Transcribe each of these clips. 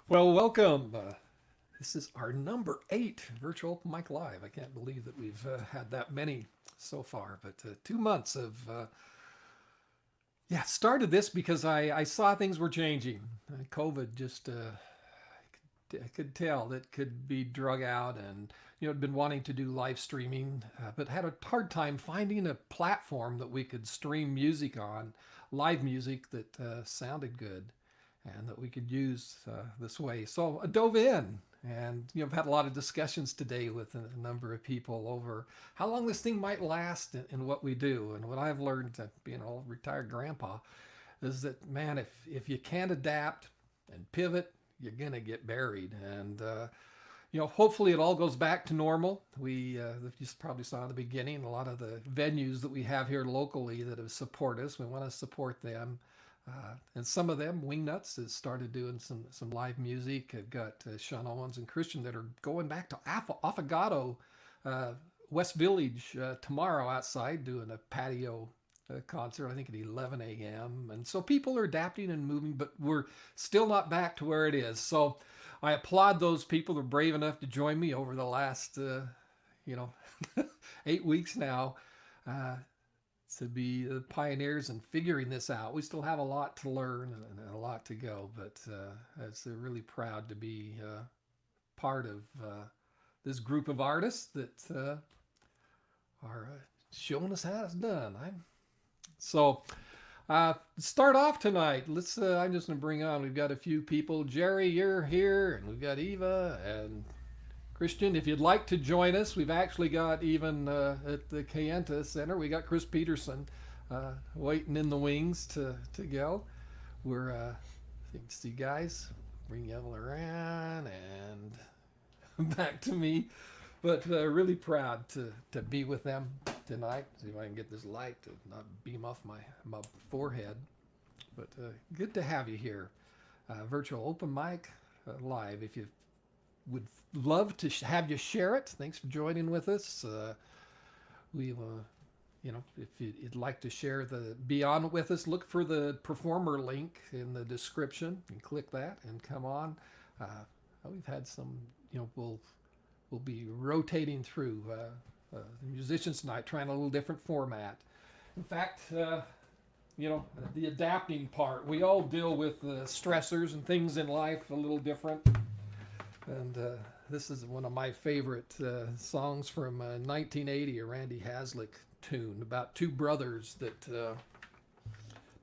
Well, welcome. This is our number 8 Virtual Open Mic Live. I can't believe that we've had that many so far, but 2 months of, started this because I saw things were changing. COVID just, I could tell that could be drug out and, had been wanting to do live streaming, but had a hard time finding a platform that we could stream music on, live music that sounded good and that we could use this way. So I dove in, and I've had a lot of discussions today with a number of people over how long this thing might last and what we do. And what I've learned, being an old retired grandpa, is that man, if you can't adapt and pivot, you're gonna get buried. And hopefully it all goes back to normal. We you probably saw in the beginning a lot of the venues that we have here locally that have support us. We want to support them. And some of them, Wingnuts, has started doing some live music. I've got Sean Owens and Christian that are going back to Affogato, West Village tomorrow outside doing a patio concert, I think at 11 a.m. And so people are adapting and moving, but we're still not back to where it is. So I applaud those people that are brave enough to join me over the last, 8 weeks now. To be the pioneers in figuring this out. We still have a lot to learn and a lot to go, but it's really proud to be part of this group of artists that are showing us how it's done. So start off tonight. Let's. I'm just going to bring on. We've got a few people. Jerry, you're here, and we've got Eva and Christian, if you'd like to join us, we've actually got even at the Kayenta Center, we got Chris Peterson waiting in the wings to go. We're, I think, see guys, bring you all around and back to me. But really proud to be with them tonight. See if I can get this light to not beam off my forehead. But good to have you here. Virtual Open Mic Live. If you would love to have you share it. Thanks for joining with us. We, if you'd like to share be on with us, look for the performer link in the description and click that and come on. We've had some, we'll be rotating through the musicians tonight, trying a little different format. In fact, the adapting part, we all deal with stressors and things in life a little different. And this is one of my favorite songs from 1980, a Randy Haslick tune about two brothers that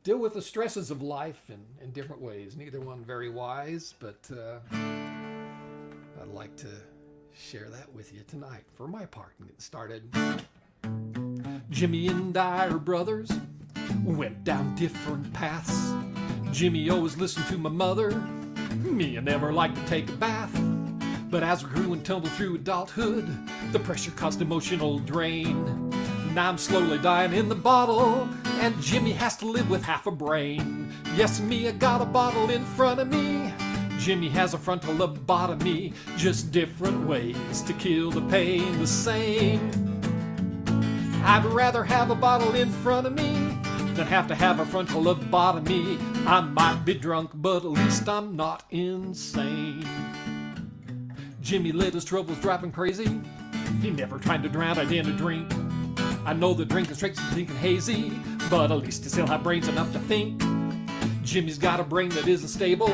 deal with the stresses of life in different ways. Neither one very wise, but I'd like to share that with you tonight for my part and get started. Jimmy and I are brothers, went down different paths. Jimmy always listened to my mother. Me, I never liked to take a bath. But as we grew and tumbled through adulthood, the pressure caused emotional drain. Now I'm slowly dying in the bottle, and Jimmy has to live with half a brain. Yes, me, I got a bottle in front of me. Jimmy has a frontal lobotomy. Just different ways to kill the pain the same. I'd rather have a bottle in front of me than have to have a frontal lobotomy. I might be drunk, but at least I'm not insane. Jimmy let his troubles driving crazy. He never tried to drown it in a drink. I know the drinking straight from thinking hazy, but at least he still have brains enough to think. Jimmy's got a brain that isn't stable.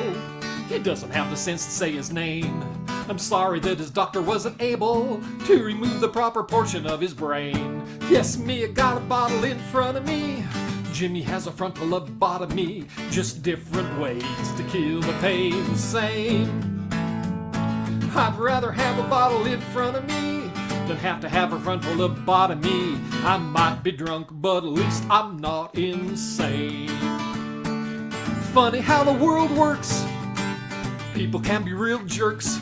He doesn't have the sense to say his name. I'm sorry that his doctor wasn't able to remove the proper portion of his brain. Yes, me, I got a bottle in front of me. Jimmy has a frontal lobotomy. Just different ways to kill the pain the same. I'd rather have a bottle in front of me than have to have a frontal lobotomy. I might be drunk, but at least I'm not insane. Funny how the world works. People can be real jerks.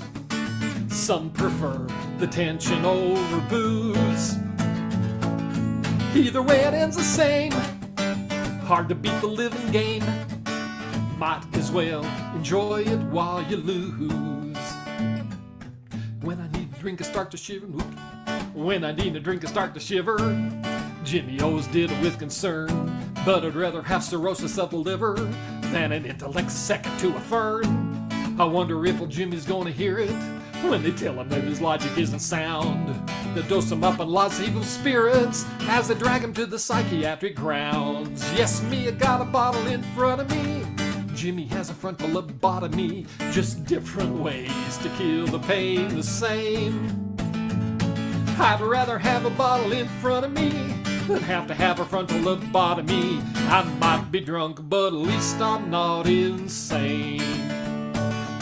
Some prefer the tension over booze. Either way it ends the same. Hard to beat the living game. Might as well enjoy it while you lose. When I need a drink, I start to shiver. When I need a drink, I start to shiver. Jimmy always did it with concern, but I'd rather have cirrhosis of the liver than an intellect second to a fern. I wonder if old Jimmy's gonna hear it when they tell him that his logic isn't sound. They dose him up on lots of evil spirits as they drag him to the psychiatric grounds. Yes, me, I got a bottle in front of me. Jimmy has a frontal lobotomy, just different ways to kill the pain the same. I'd rather have a bottle in front of me than have to have a frontal lobotomy. I might be drunk, but at least I'm not insane.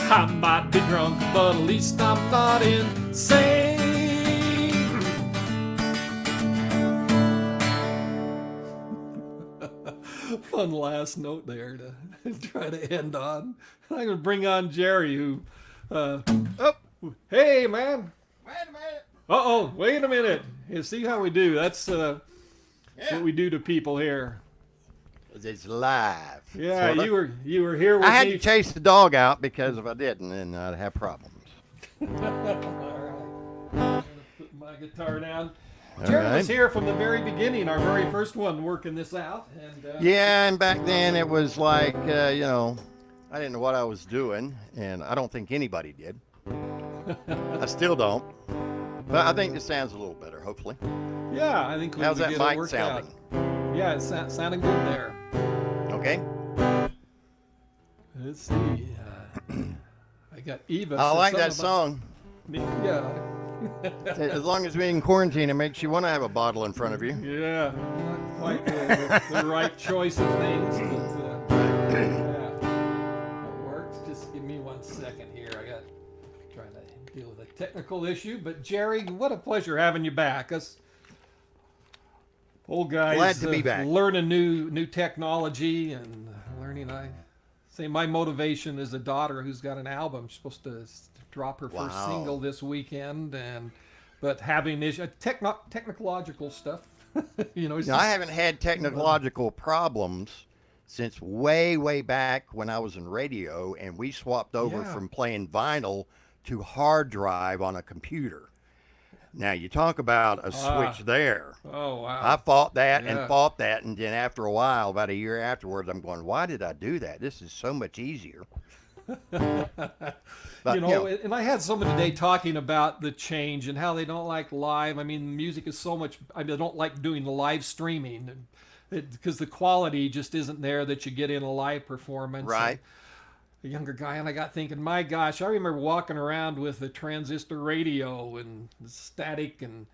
I might be drunk, but at least I'm not insane. Fun last note there to try to end on. I'm going to bring on Jerry, who... hey, man. Wait a minute. Uh-oh, wait a minute. You see how we do. That's what we do to people here. It's live. Yeah, sorta. you were here with I had me. to chase the dog out because if I didn't, then I'd have problems. All right. I'm going to put my guitar down. All Jerry right. was here from the very beginning, our very first one, working this out. And Yeah, and back then it was like, I didn't know what I was doing, and I don't think anybody did. I still don't. But I think this sounds a little better, hopefully. Yeah, I think we How's we that get it mic worked sounding? out. Yeah, it's sounding good there. Okay. Let's see. I got Eva. I said like that something song. about- Yeah. As long as we're in quarantine, it makes you want to have a bottle in front of you. Yeah, not quite the right choice of things, but yeah, it works. Just give me 1 second here. I got trying to deal with a technical issue. But Jerry, what a pleasure having you back. Us old guys Glad to be back. learning new technology and learning. I say my motivation is a daughter who's got an album. She's supposed to drop her first Wow. single this weekend, but having this technological stuff, it's Now, I haven't had technological problems since way back when I was in radio, and we swapped over Yeah. from playing vinyl to hard drive on a computer. Now, you talk about a switch there. Oh wow! I fought that Yeah. and fought that, and then after a while, about a year afterwards, I'm going, why did I do that? This is so much easier. But, And I had someone today talking about the change and how they don't like live. I mean, music is so much. I don't like doing the live streaming because the quality just isn't there that you get in a live performance. Right. And a younger guy, and I got thinking, my gosh, I remember walking around with a transistor radio and static and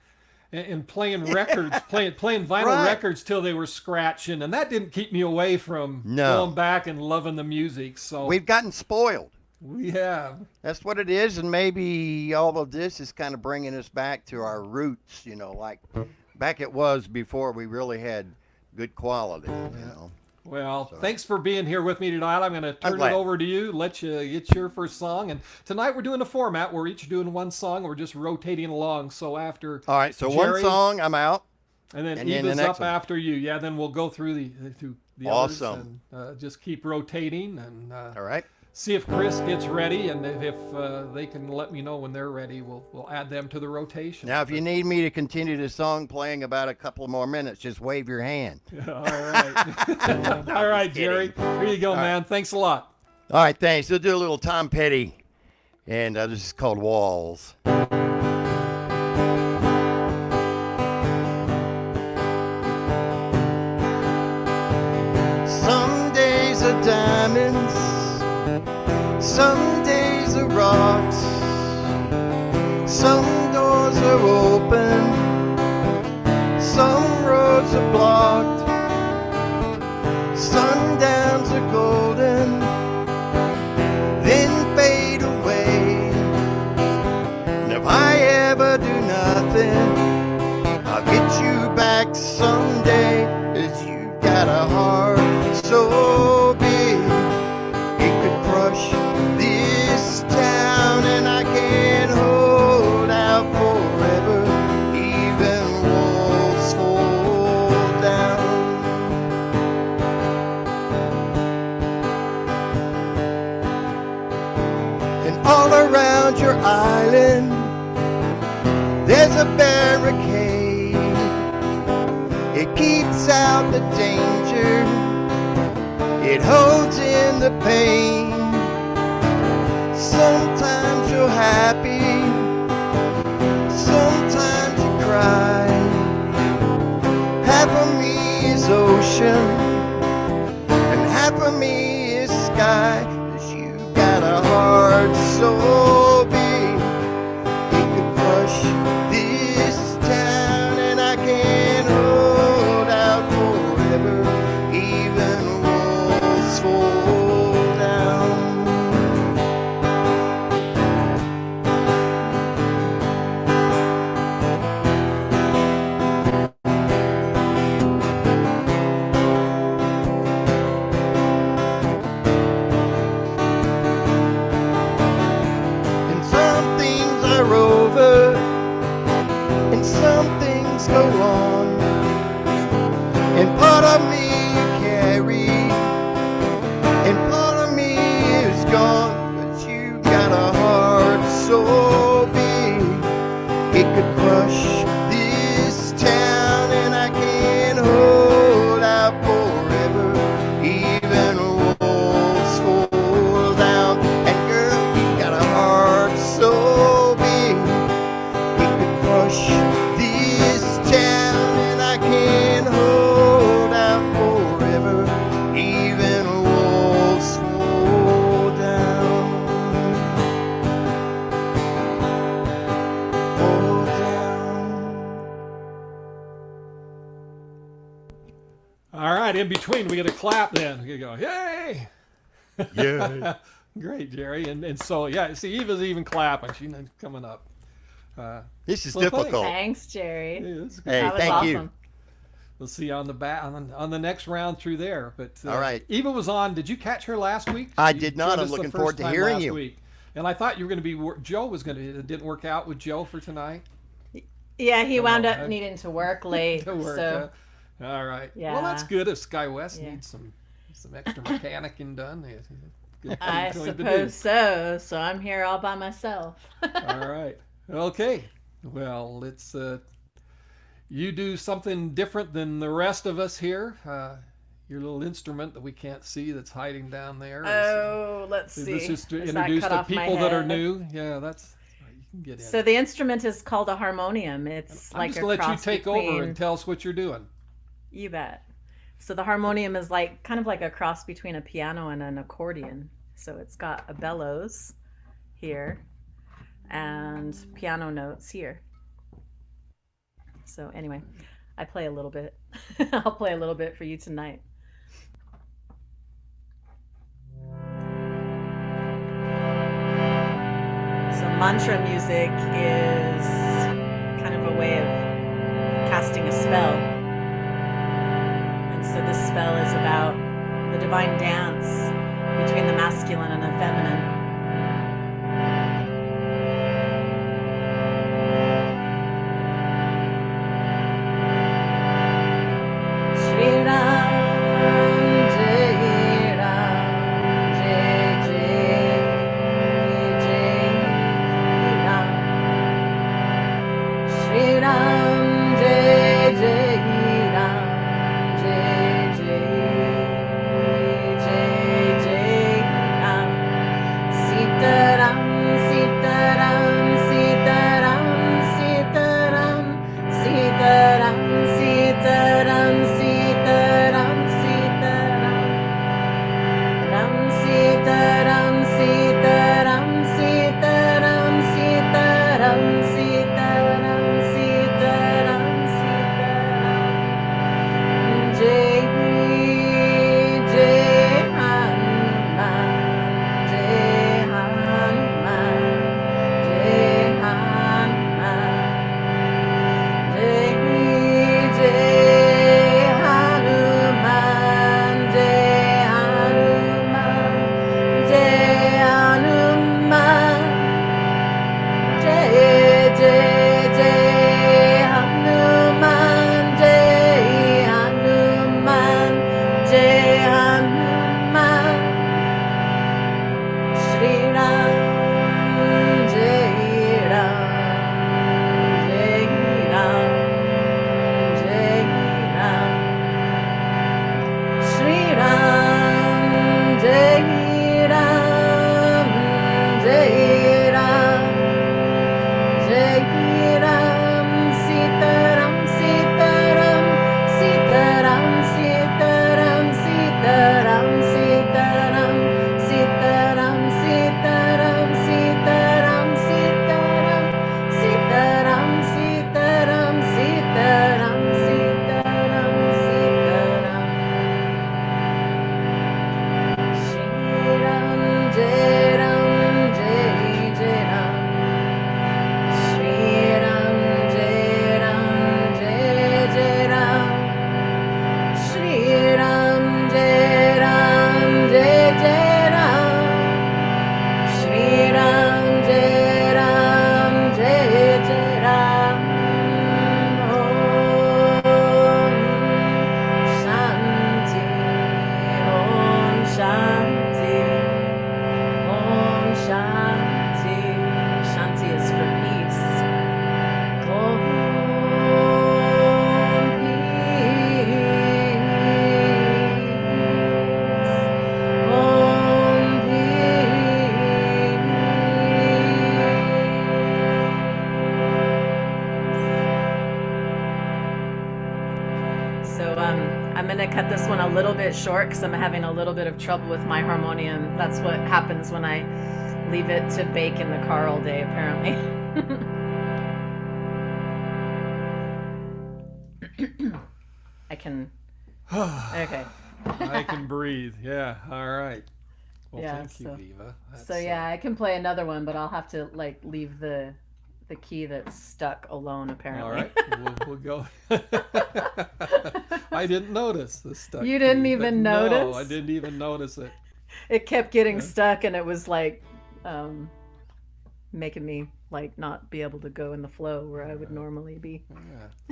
playing records, playing vinyl Right. records till they were scratching, and that didn't keep me away from No. going back and loving the music. So We've gotten spoiled. we have. That's what it is, and maybe all of this is kind of bringing us back to our roots, like back it was before we really had good quality. Well, thanks for being here with me tonight. I'm going to turn it glad. over to you, let you get your first song. And tonight we're doing a format. We're each doing one song. We're just rotating along. So after All right, so Jerry, one song, I'm out. and then and then Eva's the next up one. after you. Yeah, then we'll go through the Awesome. others and just keep rotating and All right. see if Chris gets ready. And if they can let me know when they're ready, we'll add them to the rotation. Now, if you need me to continue the song playing about a couple more minutes, just wave your hand. All right. All right, Jerry. Here you go, man. Thanks a lot. All right, thanks. We'll do a little Tom Petty, and this is called Walls. Some days are diamonds, some days are rocks, some doors are open, some roads are blocked, sundowns are golden, then fade away. And if I ever do nothing, I'll get you back someday. 'Cause you got a heart so big it could crush this town, and I can't hold out forever, even walls fall down. And all around your island there's a barricade. It keeps out the danger, it holds in the pain. Sometimes you're happy, sometimes you cry. Half of me is ocean, and half of me is sky. 'Cause you got a heart so big, it could crush this town, and I can't hold out forever, even walls fall down. And some things are over, and some things go on, and part of me you carry, and part of me is gone. But you got a heart so big, it could crush this town, and I can't hold out forever, even walls fall down. And girl, you got a heart so big, it could crush this town, and I can't hold out forever, even walls fall down. Fall down. All right, in between, we get a clap then. We go, yay! Yay. Great, Jerry. And so, yeah, see, Eva's even clapping. She's coming up. This is Well, thanks. difficult. Thanks, Jerry. Yeah, that's good. Hey, That was thank awesome. you. We'll see you on the back on the next round through there. But All right. Eva was on. Did you catch her last week? I She did not. joined I'm us the looking first forward to time hearing last you. week. And I thought you were going to be. Joe was going to. It didn't work out with Joe for tonight. Yeah, he wound up I- needing to work late. To work, so all right. Yeah. Well, that's good. If SkyWest Yeah. needs some extra mechanicking done, it's a good I thing to do. suppose so. So I'm here all by myself. All right. Okay. Well, let's. You do something different than the rest of us here. Your little instrument that we can't see that's hiding down there. Oh, let's see. Let's just Is that introduce cut the off my people that are head? new. Yeah, that's. You can get in. So the instrument is called a harmonium. It's I'm like just a gonna let you cross take between... over and tell us what you're doing. You bet. So the harmonium is like kind of like a cross between a piano and an accordion. So it's got a bellows here and piano notes here. So anyway, I play a little bit. I'll play a little bit for you tonight. So mantra music is kind of a way of casting a spell. And so this spell is about the divine dance between the masculine and the feminine. Shri Ram, Jai Ram, Jai Jai, Jai Ram. Shri Ram, Jai Jai Ram, Jai Jai, Jai Jai Ram. cut this one a little bit short because I'm having a little bit of trouble with my harmonium. That's what happens when I leave it to bake in the car all day, apparently. I can. Okay. I can breathe. Yeah. All right. Well, Yeah, thank you, Eva. So yeah, I can play another one, but I'll have to like leave the key that's stuck alone, apparently. All right, we'll go. I didn't notice the stuck. You didn't key, even no, notice? I didn't even notice it. It kept getting stuck, and it was like making me like not be able to go in the flow where I would normally be.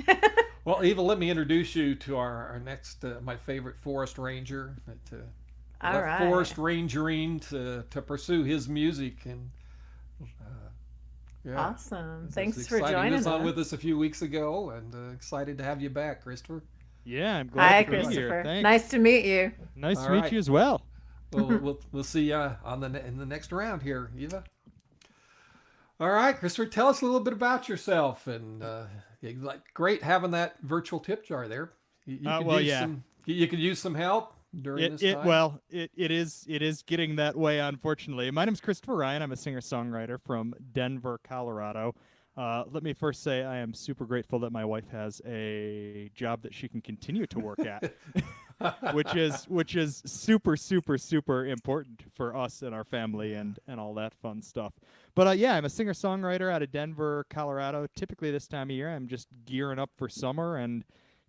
Yeah. Well, Eva, let me introduce you to our next, my favorite forest ranger. All right. Forest rangering to pursue his music and. Yeah. Awesome. Thanks for exciting. joining us. us. On with us a few weeks ago, and excited to have you back, Christopher. Yeah, I'm Hi, glad to be Christopher. here. Thanks. Nice to meet you. Nice All to meet right. you as well. We'll see you in the next round here, Eva. All right, Christopher, tell us a little bit about yourself, and like great having that virtual tip jar there. You could use some help during this time. It is getting that way, unfortunately. My name's Christopher Ryan. I'm a singer-songwriter from Denver, Colorado. Let me first say I am super grateful that my wife has a job that she can continue to work at, which is super, super, super important for us and our family and all that fun stuff. But yeah, I'm a singer-songwriter out of Denver, Colorado. Typically this time of year, I'm just gearing up for summer and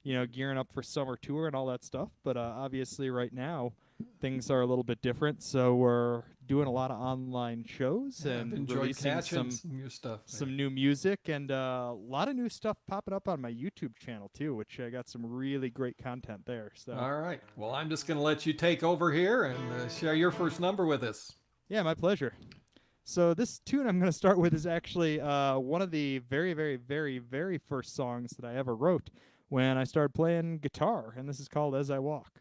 gearing up for summer tour and all that stuff. But obviously right now, things are a little bit different. So we're doing a lot of online shows and releasing some new stuff, some new music, and a lot of new stuff popping up on my YouTube channel too, which I got some really great content there. So all right. Well, I'm just going to let you take over here and share your first number with us. Yeah, my pleasure. So this tune I'm going to start with is actually one of the very, very, very, very first songs that I ever wrote when I started playing guitar, and this is called As I Walk.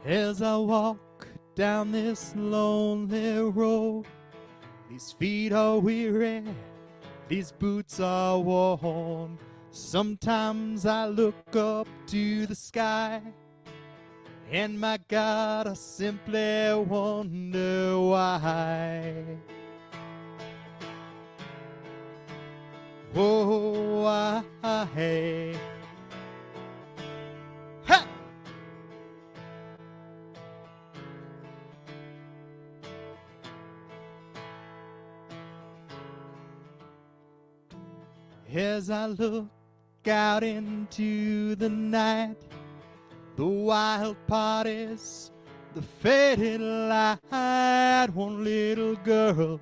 As I walk down this lonely road, these feet are weary, these boots are worn. Sometimes I look up to the sky, and my God, I simply wonder why. Oh, why? Ha! As I look out into the night, the wild parties, the faded light, one little girl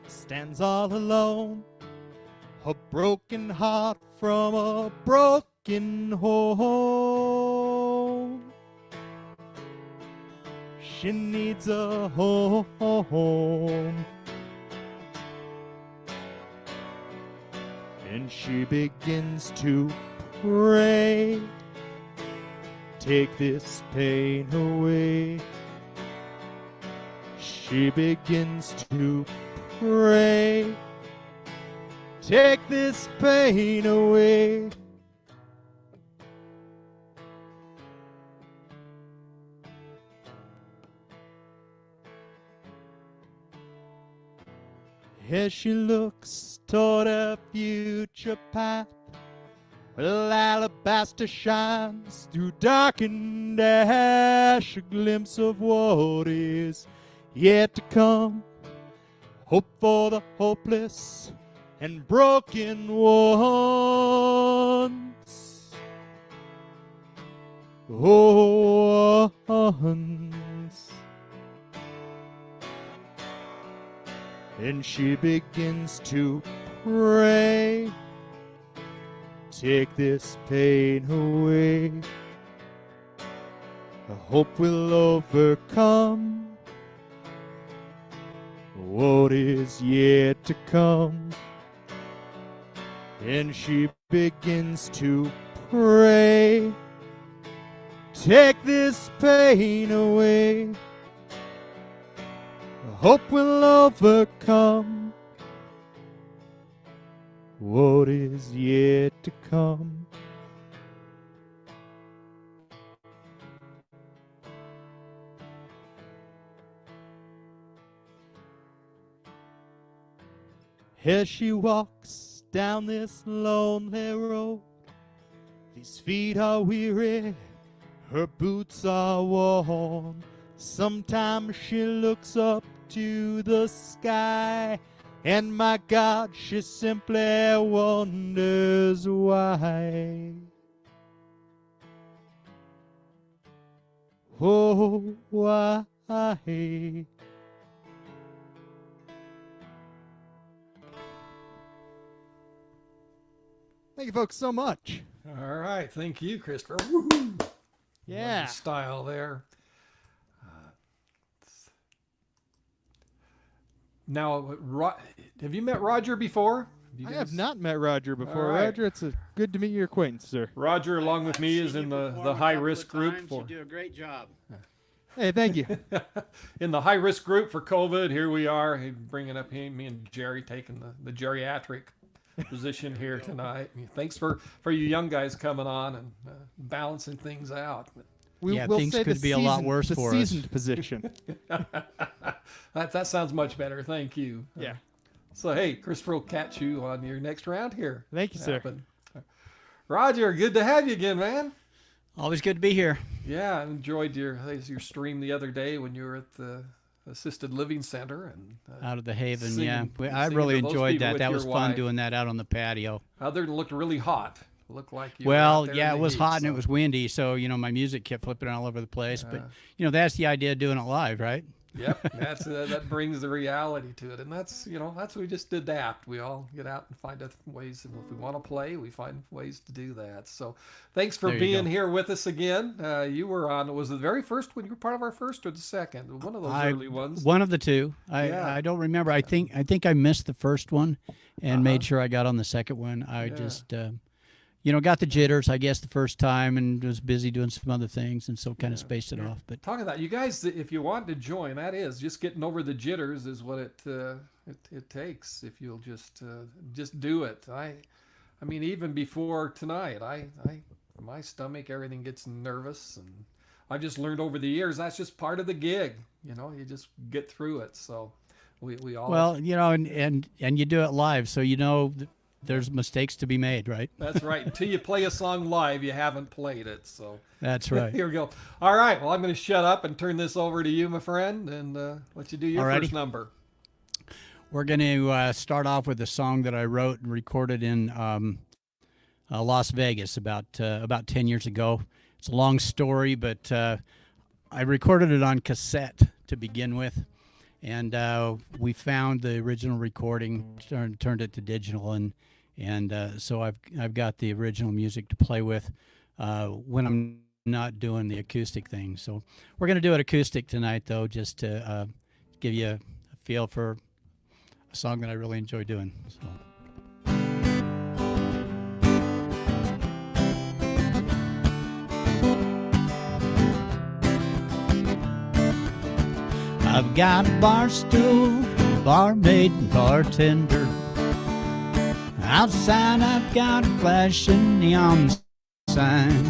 stands all alone, a broken heart from a broken home. She needs a home. And she begins to pray, take this pain away. She begins to pray, take this pain away. As she looks toward a future path, well, alabaster shines through darkened ash, a glimpse of what is yet to come. Hope for the hopeless and broken ones. Oh, ones. And she begins to pray, take this pain away. I hope we'll overcome what is yet to come. And she begins to pray, take this pain away. hope we'll overcome what is yet to come. As she walks down this lonely road, these feet are weary, her boots are worn. Sometimes she looks up to the sky, and my God, she simply wonders why. Oh, why? Thank you folks so much. All right, thank you, Christopher. Woo-hoo. Yeah. Love the style there. Now, have you met Roger before? I have not met Roger before. All right. Roger, it's good to meet your acquaintance, sir. Roger, along with me, is in the high-risk group. You do a great job. Hey, thank you. In the high-risk group for COVID, here we are, bringing up me and Jerry taking the geriatric position here tonight. Thanks for you young guys coming on and balancing things out. Yeah, We'll things say could the be a lot seasoned- worse the for us. seasoned position. That sounds much better. Thank you. Yeah. So, hey, Christopher will catch you on your next round here. Thank you, sir. Happen. Roger, good to have you again, man. Always good to be here. Yeah, I enjoyed your stream the other day when you were at the assisted living center and Out of the Haven, singing- yeah. I singing really to those enjoyed people that. with That your was fun wife. doing that out on the patio. Other than looked really hot. Looked like you. were Well, out there yeah, in it the was heat, hot and it so- was windy, so my music kept flipping all over the place. But that's the idea of doing it live, right? Yep, that's that brings the reality to it, and that's we just adapt. We all get out and find ways, and if we want to play, we find ways to do that. So, thanks for There you being go. here with us again. You were on. Was it the very first one? You were part of our first or the second? One of those early ones. One of the two. Yeah. I don't remember. I think I missed the first one and made sure I got on the second one. I just got the jitters, I guess, the first time and was busy doing some other things, and so kind of spaced it off. But Talking about you guys, if you want to join, that is just getting over the jitters is what it takes. If you'll just do it. I mean, even before tonight, my stomach, everything gets nervous, and I just learned over the years that's just part of the gig. You just get through it. So we all and you do it live, so there's mistakes to be made, right? That's right. Until you play a song live, you haven't played it. So That's right. here we go. All right. Well, I'm going to shut up and turn this over to you, my friend, and let you do your Alrighty. first number. We're going to start off with a song that I wrote and recorded in Las Vegas about 10 years ago. It's a long story, but I recorded it on cassette to begin with, and we found the original recording, turned it to digital, and so I've got the original music to play with when I'm not doing the acoustic thing. So we're going to do it acoustic tonight, though, just to give you a feel for a song that I really enjoy doing. So. I've got a bar stool, barmaid, and bartender. Outside I've got a flashing neon sign.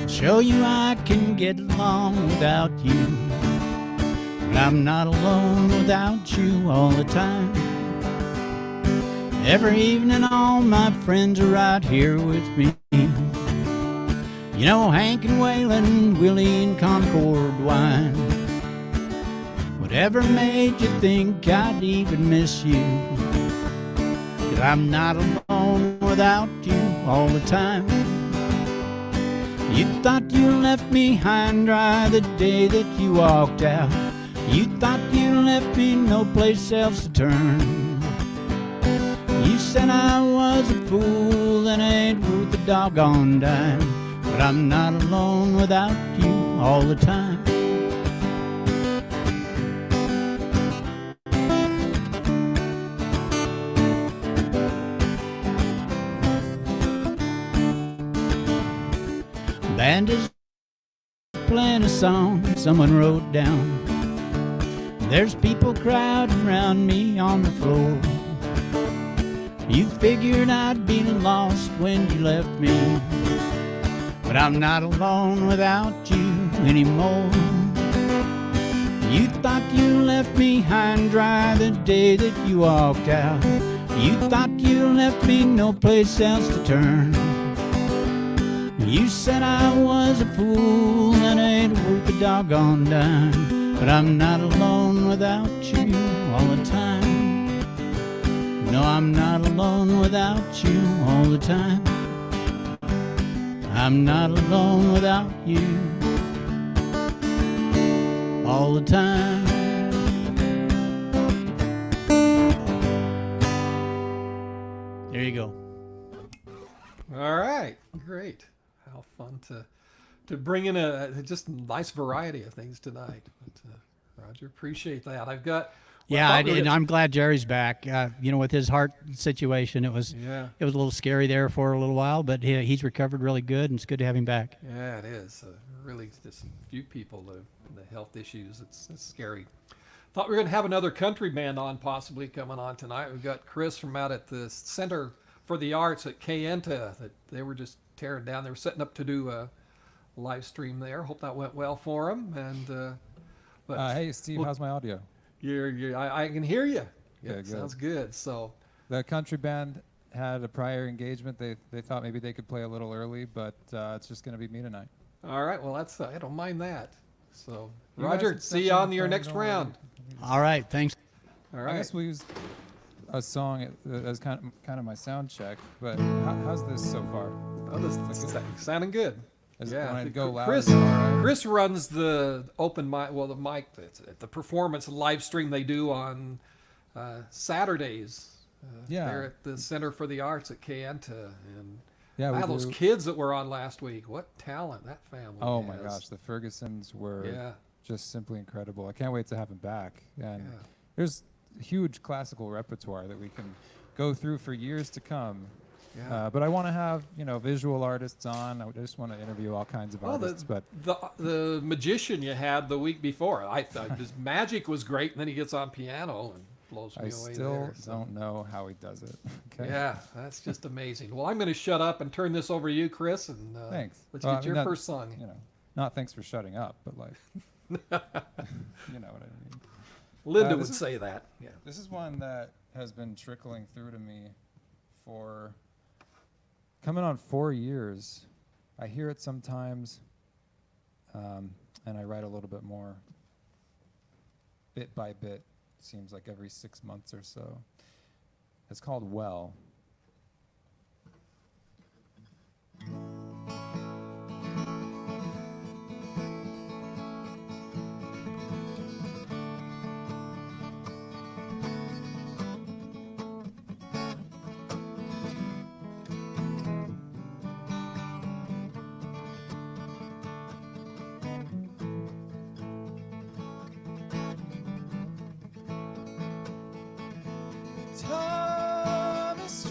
Show you I can get along without you, but I'm not alone without you all the time. Every evening all my friends are right here with me. Hank and Waylon, Willie and Concord wine. Whatever made you think I'd even miss you? 'Cause I'm not alone without you all the time. You thought you left me high and dry the day that you walked out. You thought you left me no place else to turn. You said I was a fool and I ain't worth a doggone dime. But I'm not alone without you all the time. Band is playing a song someone wrote down. There's people crowding around me on the floor. You figured I'd been lost when you left me, but I'm not alone without you anymore. You thought you left me high and dry the day that you walked out. You thought you left me no place else to turn. You said I was a fool and ain't worth a doggone dime, but I'm not alone without you all the time. No, I'm not alone without you all the time. I'm not alone without you all the time. There you go. All right, great. How fun to bring in a just nice variety of things tonight. But, Roger, appreciate that. I've got. Yeah, and I'm glad Jerry's back. With his heart situation, it was a little scary there for a little while, but he's recovered really good, and it's good to have him back. Yeah, it is. Really, just a few people, the health issues. It's scary. Thought we were going to have another country band on, possibly coming on tonight. We've got Chris from out at the Center for the Arts at Kayenta that they were just tearing down. They were setting up to do a live stream there. Hope that went well for them. And hey, Steve, how's my audio? I can hear you. Yeah, good. Sounds good. So the country band had a prior engagement. They thought maybe they could play a little early, but it's just going to be me tonight. All right. Well, that's I don't mind that. So You Roger, guys see you on your next round. All right, thanks. All I right. guess we used a song as kind of my sound check. But how's this so far? Oh, this is sounding good. When Yeah, I go loud, Chris. is it all right? Chris runs the open mic. Well, the mic, the performance live stream they do on Saturdays. They're at the Center for the Arts at Kayenta, and Yeah, we those do. kids that were on last week. What talent that family Oh has. my gosh, the Fergusons were just simply incredible. I can't wait to have them back. And there's a huge classical repertoire that we can go through for years to come. Yeah. But I want to have visual artists on. I just want to interview all kinds of artists. But the magician you had the week before, I thought his magic was great, and then he gets on piano and blows me I away. still don't know how he does it. Okay. Yeah, that's just amazing. Well, I'm going to shut up and turn this over to you, Chris, and Thanks. let's Well, get your not- first song. Not thanks for shutting up, but like, you know what I mean. Linda this would is- say that. Yeah. This is one that has been trickling through to me for coming on 4 years. I hear it sometimes, and I write a little bit more, bit by bit. Seems like every 6 months or so. It's called Well. Time is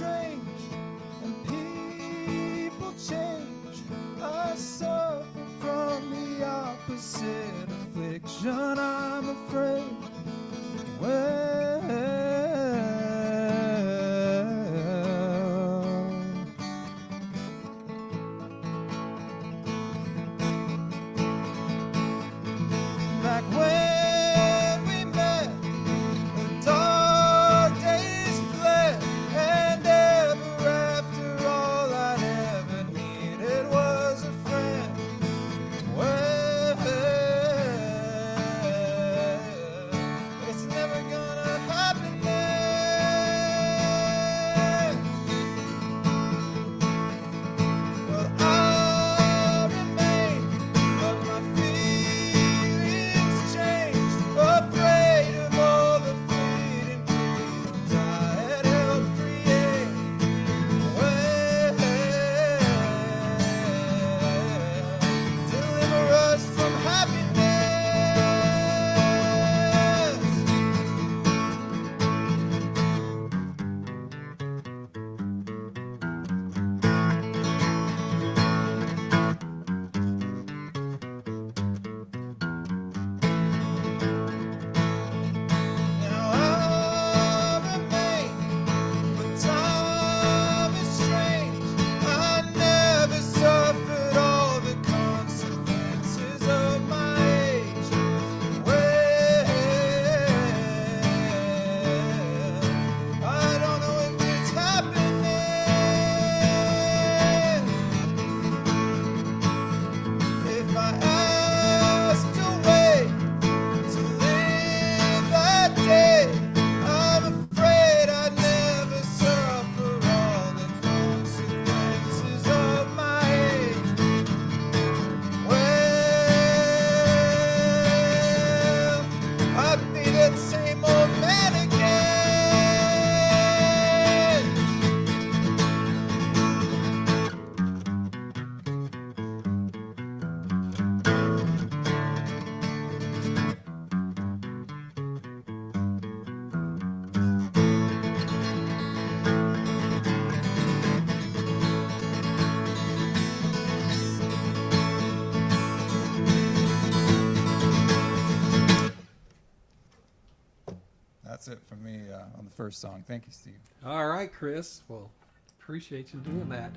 the first song. Thank you, Steve. All right, Chris. Well, appreciate you doing that.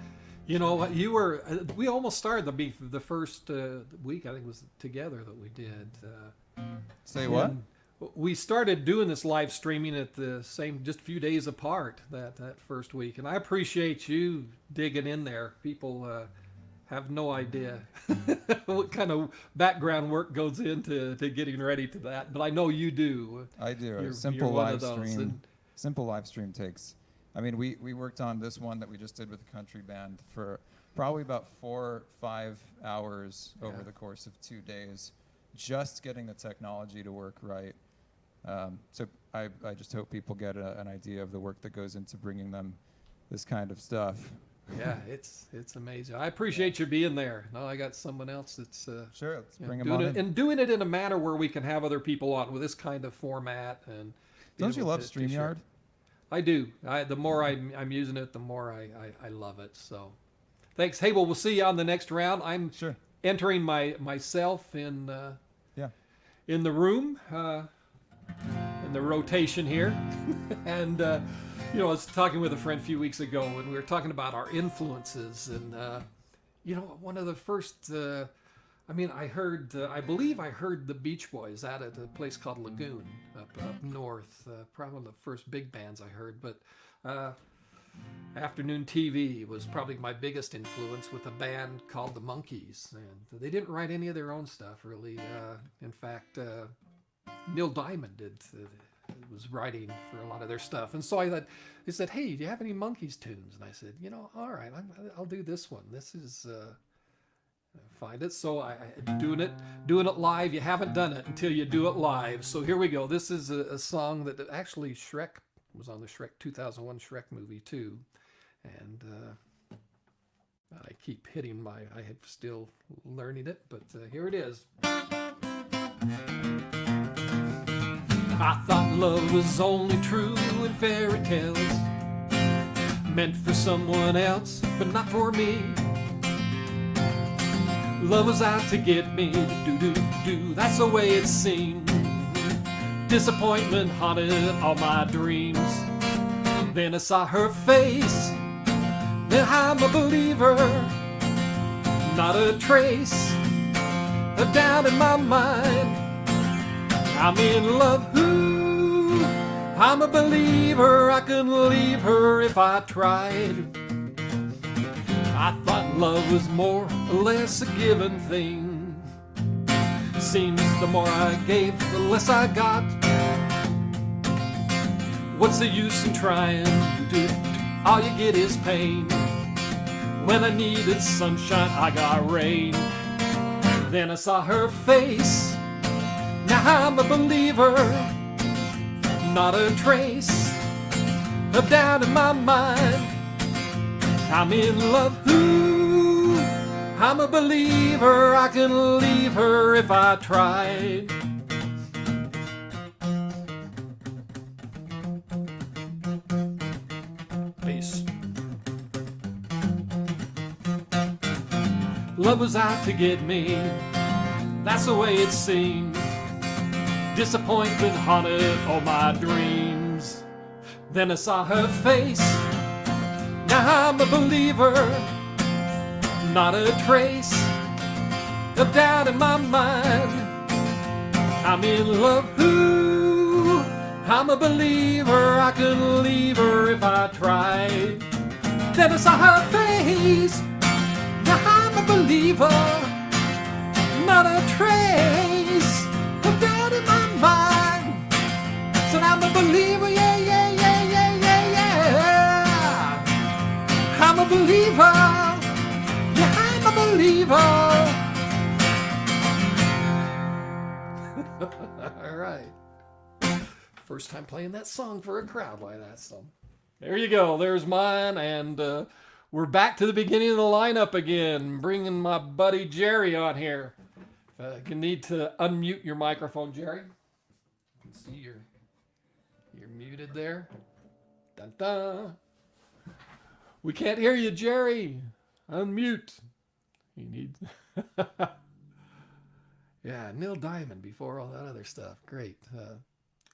You know what? You were. We almost started the first week. I think was together that we did. Say what? We started doing this live streaming at the same, just a few days apart that first week, and I appreciate you digging in there. People have no idea what kind of background work goes into getting ready to that, but I know you do. I do. You're A simple one live of those, stream. and- Simple live stream takes. I mean, we worked on this one that we just did with the country band for probably about 4 or 5 hours over Yeah. the course of 2 days, just getting the technology to work right. So I just hope people get an idea of the work that goes into bringing them this kind of stuff. Yeah, it's amazing. I appreciate you being there. Now I got someone else that's Sure, let's you know, bring them doing on it in. and doing it in a manner where we can have other people on with this kind of format. And be Don't you able love to share. StreamYard? I do. The more I'm using it, the more I love it. So, thanks. Hey, well, we'll see you on the next round. I'm Sure. entering myself in Yeah. in the room in the rotation here, and you know, I was talking with a friend a few weeks ago, and we were talking about our influences, and you know, one of the first. I believe I heard the Beach Boys out at a place called Lagoon up north. Probably one of the first big bands I heard. But afternoon TV was probably my biggest influence with a band called the Monkees. And they didn't write any of their own stuff, really. In fact, Neil Diamond was writing for a lot of their stuff. And so I thought, they said, hey, do you have any Monkees tunes? And I said, you know, all right, I'll do this one. This is... find it. So I doing it live. You haven't done it until you do it live. So here we go. This is a song that actually Shrek was on the Shrek 2001 Shrek movie too, and I keep hitting I am still learning it, but here it is. I thought love was only true in fairy tales, meant for someone else, but not for me. Love was out to get me, do, that's the way it seemed. Disappointment haunted all my dreams. Then I saw her face, then I'm a believer. Not a trace of doubt in my mind. I'm in love, ooh, I'm a believer. I couldn't leave her if I tried. I thought love was more or less a given thing. Seems the more I gave, the less I got. What's the use in trying? All you get is pain. When I needed sunshine, I got rain. Then I saw her face. Now I'm a believer. Not a trace of doubt in my mind. I'm in love, ooh, I'm a believer. I can leave her if I tried. Peace. Love was out to get me, that's the way it seemed. Disappointment haunted all my dreams. Then I saw her face. Now I'm a believer, not a trace of doubt in my mind. I'm in love, ooh, I'm a believer. I couldn't leave her if I tried. Then I saw her face. Now I'm a believer, not a trace of doubt in my mind. Said I'm a believer, yeah, yeah, yeah, yeah, yeah, yeah. I'm a believer, yeah, I'm a believer. All right. First time playing that song for a crowd like that. So there you go. There's mine. And we're back to the beginning of the lineup again, bringing my buddy Jerry on here. You need to unmute your microphone, Jerry. I can see you're muted there. Dun dun. We can't hear you, Jerry. Unmute. You need. Yeah, Neil Diamond before all that other stuff. Great.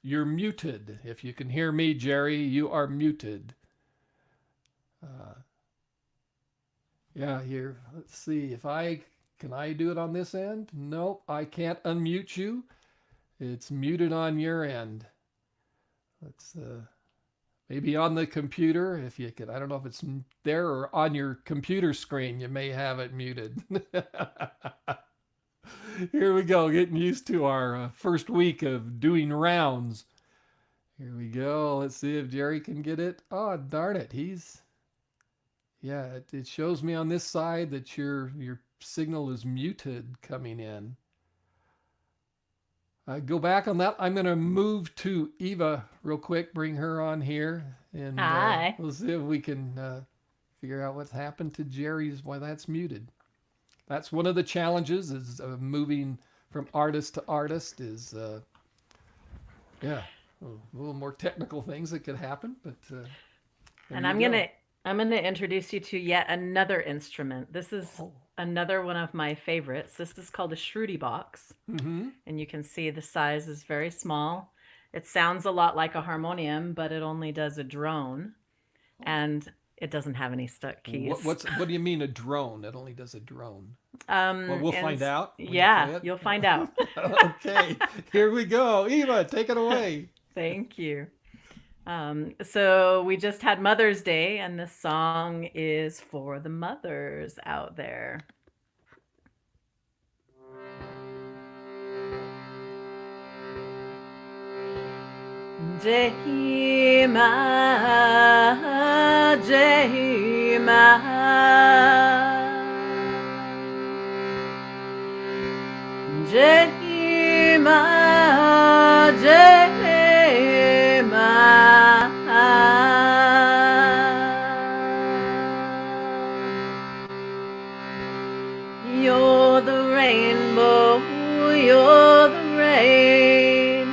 you're muted. If you can hear me, Jerry, you are muted. Yeah, here. Let's see if can I do it on this end? Nope, I can't unmute you. It's muted on your end. Let's maybe on the computer if you could. I don't know if it's there or on your computer screen. You may have it muted. Here we go, getting used to our first week of doing rounds. Here we go. Let's see if Jerry can get it. Oh, darn it. It shows me on this side that your signal is muted coming in. Go back on that. I'm going to move to Eva real quick, bring her on here, and Hi. we'll see if we can figure out what's happened to Jerry's, why that's muted. That's one of the challenges is moving from artist to artist is, a little more technical things that could happen, but And I'm gonna introduce you to yet another instrument. This is another one of my favorites. This is called a Shruti box, and you can see the size is very small. It sounds a lot like a harmonium, but it only does a drone, and it doesn't have any stuck keys. What do you mean a drone? It only does a drone. Well, we'll find out. Yeah, you'll find out. Okay, here we go. Eva, take it away. Thank you. So we just had Mother's Day, and this song is for the mothers out there. Jai Ma, Jai Ma, Jai Ma, Jai Ma. You're the rainbow, you're the rain,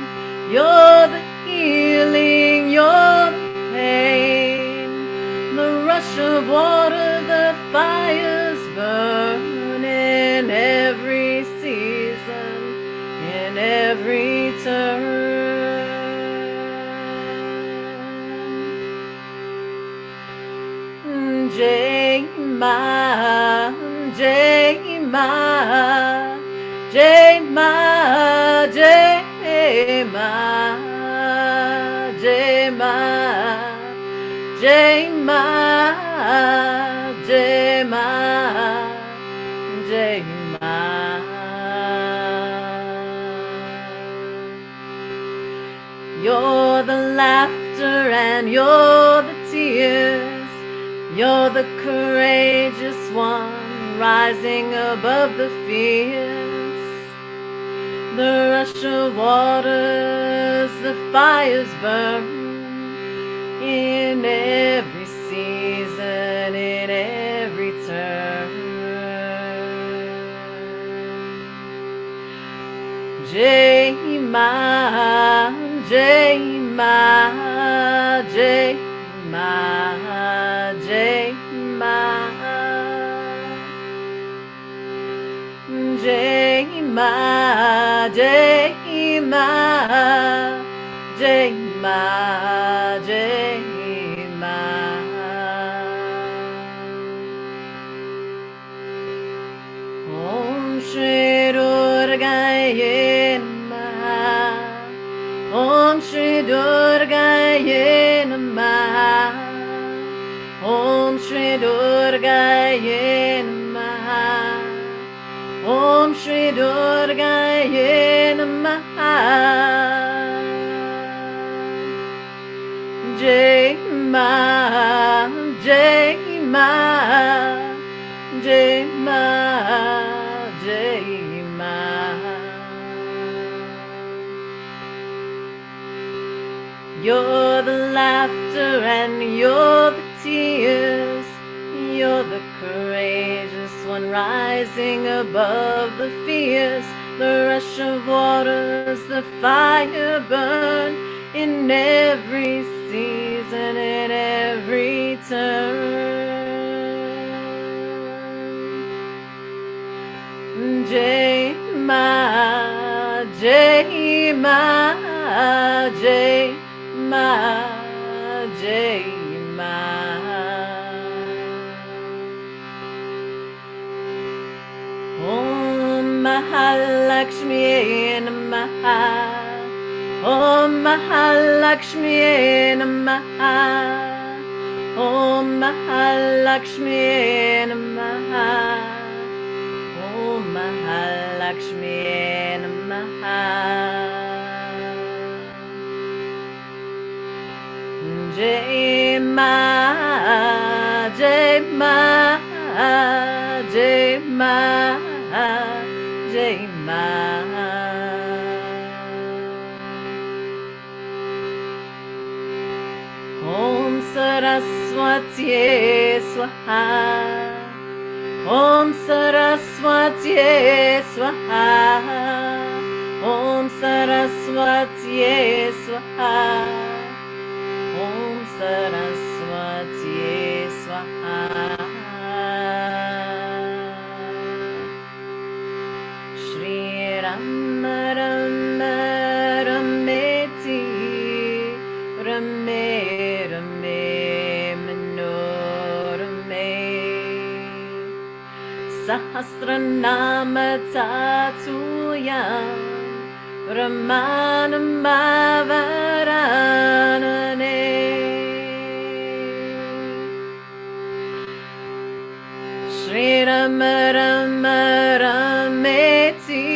you're the healing, you're the pain, the rush of water, the fires burn in every season, in every turn. Jai Ma, Jai Ma, Jai Ma, Jai Ma, Jai Ma, Jai Ma, Jai Ma, Jai Ma. You're the laughter and you're the tears. You're the courageous one rising above the fears. The rush of waters, the fires burn in every season, in every turn. Jai Ma, Jai Ma, Jai Ma, Jai Ma, Jai Ma, Jai Ma, Jai Ma, Jai Ma. Om Shri Durgaye Namaha, Om Shri Durgaye Namaha, Om Shri Durgaye Namaha, Om Shri Durgaye Namaha. Jai Ma, Jai Ma, Jai Ma, Jai Ma. You're the laughter and you're the tears. You're the courageous one rising above the fears. The rush of waters, the fire burn in every season, in every turn. Jai Ma, Jai Ma, Jai Ma, Jai Ma. Om Mahalakshmi Namaha. Om Mahalakshmi Namaha. Om Mahalakshmi Namaha. Om Mahalakshmi Namaha. Jai Ma, Jai Ma, Jai Ma, Jai Ma. Om Saraswati Swaha. Om Saraswati Swaha. Om Saraswati Swaha. Om Saraswati Swaha. Shri Ram Ram Rameti Rame Rame Manorame Sahasranama Tatuyam Ramanamavaranane Shri Rama Rama Rameti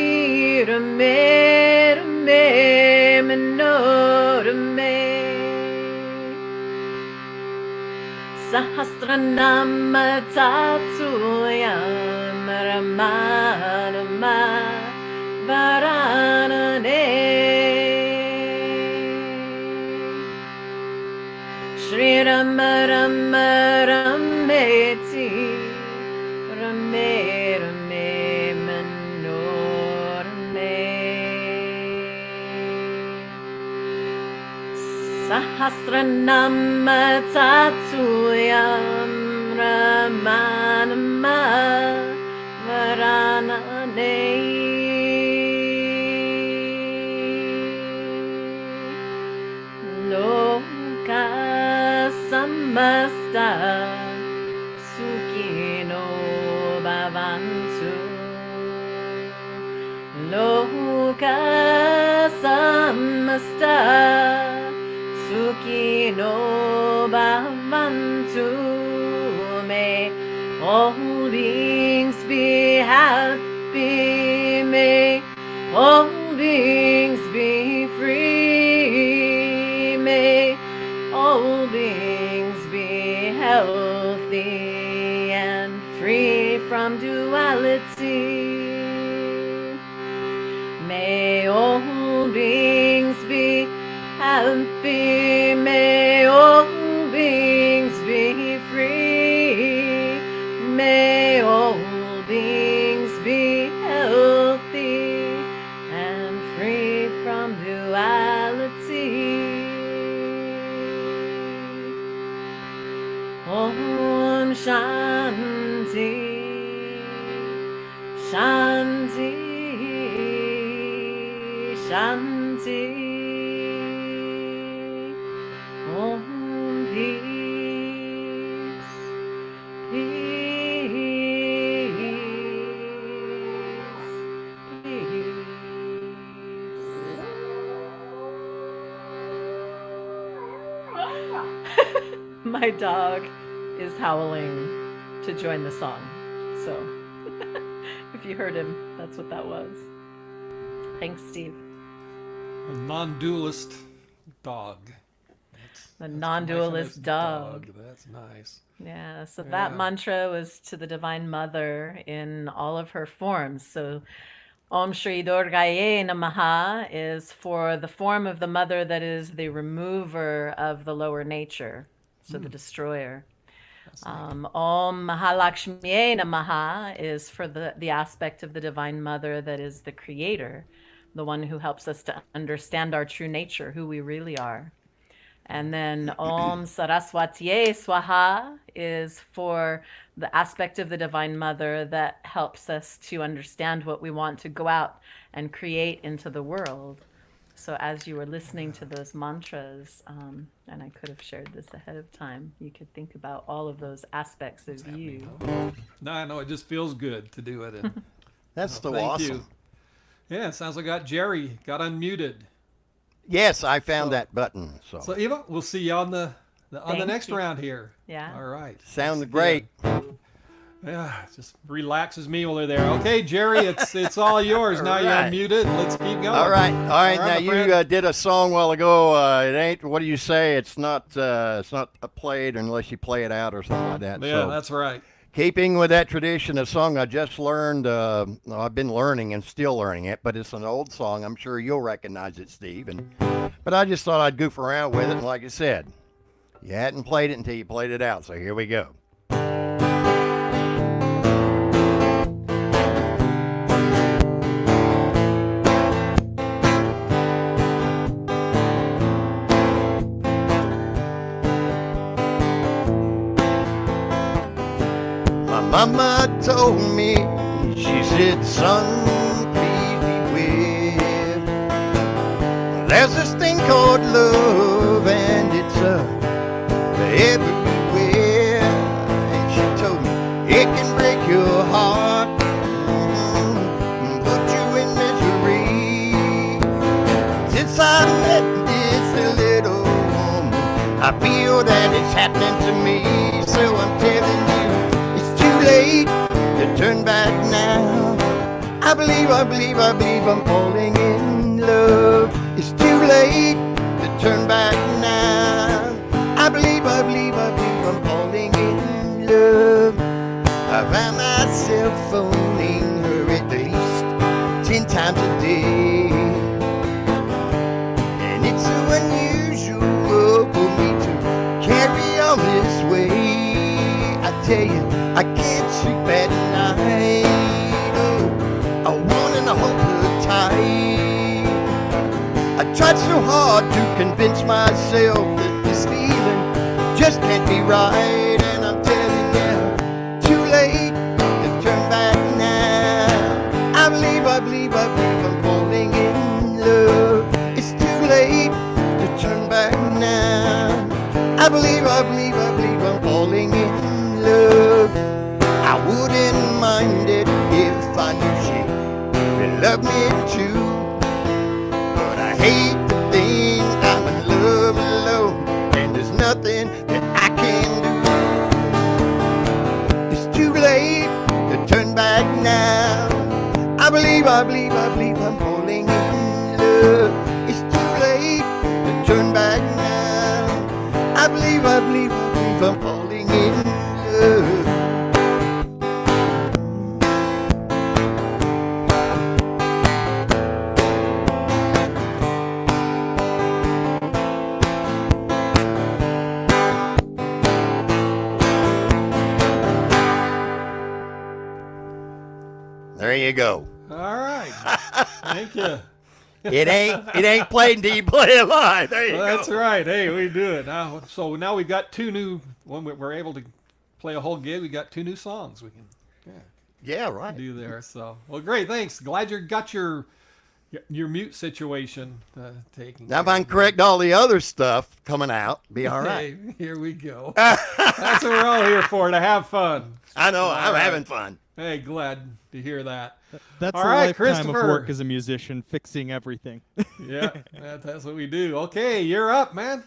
Rame Rame Manorame Sahasranama Tatuyam Ramanama Varanane Shri Rama Rama Rameti Rame Rame Manorame Sahasranama Tatuyam Ramanama Varanane Loka Samasta Sukhino Bhavantu Loka Samasta Sukhino Bhavantu. May all beings be happy. May all beings be free. May all beings be healthy and free from duality. May all beings be happy. May all beings be free. May all beings be healthy and free from duality. Om Shanti, Shanti, Shanti. Om peace, peace, peace. My dog is howling to join the song. So if you heard him, that's what that was. Thanks, Steve. A non-dualist dog. The non-dualist dog. That's nice. Yeah, so that mantra was to the Divine Mother in all of her forms. So Om Shri Durgaye Namaha is for the form of the mother that is the remover of the lower nature, so the destroyer. Om Mahalakshmiye Namaha is for the aspect of the Divine Mother that is the creator, the one who helps us to understand our true nature, who we really are. And then Om Saraswatiye Swaha is for the aspect of the Divine Mother that helps us to understand what we want to go out and create into the world. So as you were listening to those mantras, and I could have shared this ahead of time, you could think about all of those aspects of you. No, I know it just feels good to do it. And, That's so thank awesome. you. Yeah, it sounds like Jerry got unmuted. Yes, I found So- that button. So, So Eva, we'll see you on the Thank next you. round here. Yeah. All right. sounds Thanks great. again. Yeah, it just relaxes me while they're there. Okay, Jerry, it's all yours. Now All you're right. unmuted. Let's keep going. All right. Now my you friend. did a song a while ago. It ain't. What do you say? It's not played unless you play it out or something like that. Yeah, So, that's right. keeping with that tradition, a song I just learned. I've been learning and still learning it, but it's an old song. I'm sure you'll recognize it, Steve. But I just thought I'd goof around with it. And like I said, you hadn't played it until you played it out. So here we go. My mama told me, she said, son, please beware. There's this thing called love, and it's everywhere. And she told me it can break your heart, put you in misery. Since I met this little woman, I feel that it's happening to me. So I'm telling you, it's too late to turn back now. I believe I'm falling in love. It's too late to turn back now. I believe I'm falling in love. I find myself phoning her at least 10 times a day. And it's so unusual for me to carry on this way. I tell you, I can't sleep at night. Oh, I want and I hold her tight. I tried so hard to convince myself that this feeling just can't be right. And I'm telling you, too late to turn back now. I believe I'm falling in love. It's too late to turn back now. I believe I'm falling in love. I wouldn't mind it if I knew she really loved me too. But I hate the thing I'm in love alone, and there's nothing that I can do. It's too late to turn back now. I believe I'm falling in love. It's too late to turn back now. I believe I'm falling in love. There you go. All right. Thank you. It ain't played until you play it live. There you Well, go. that's right. Hey, we do it now. So now we've got two new. When we're able to play a whole gig, we got two new songs we can Yeah, right. do there. So, well, great. Thanks. Glad you got your mute situation taken. Now, if care I can of. correct all the other stuff coming out, be all right. Hey, here we go. That's what we're all here for, to have fun. I know. All I'm right. having fun. Hey, glad to hear that. That's All a right, lifetime of Christopher. work as a musician, fixing everything. Yeah, that's what we do. Okay, you're up, man.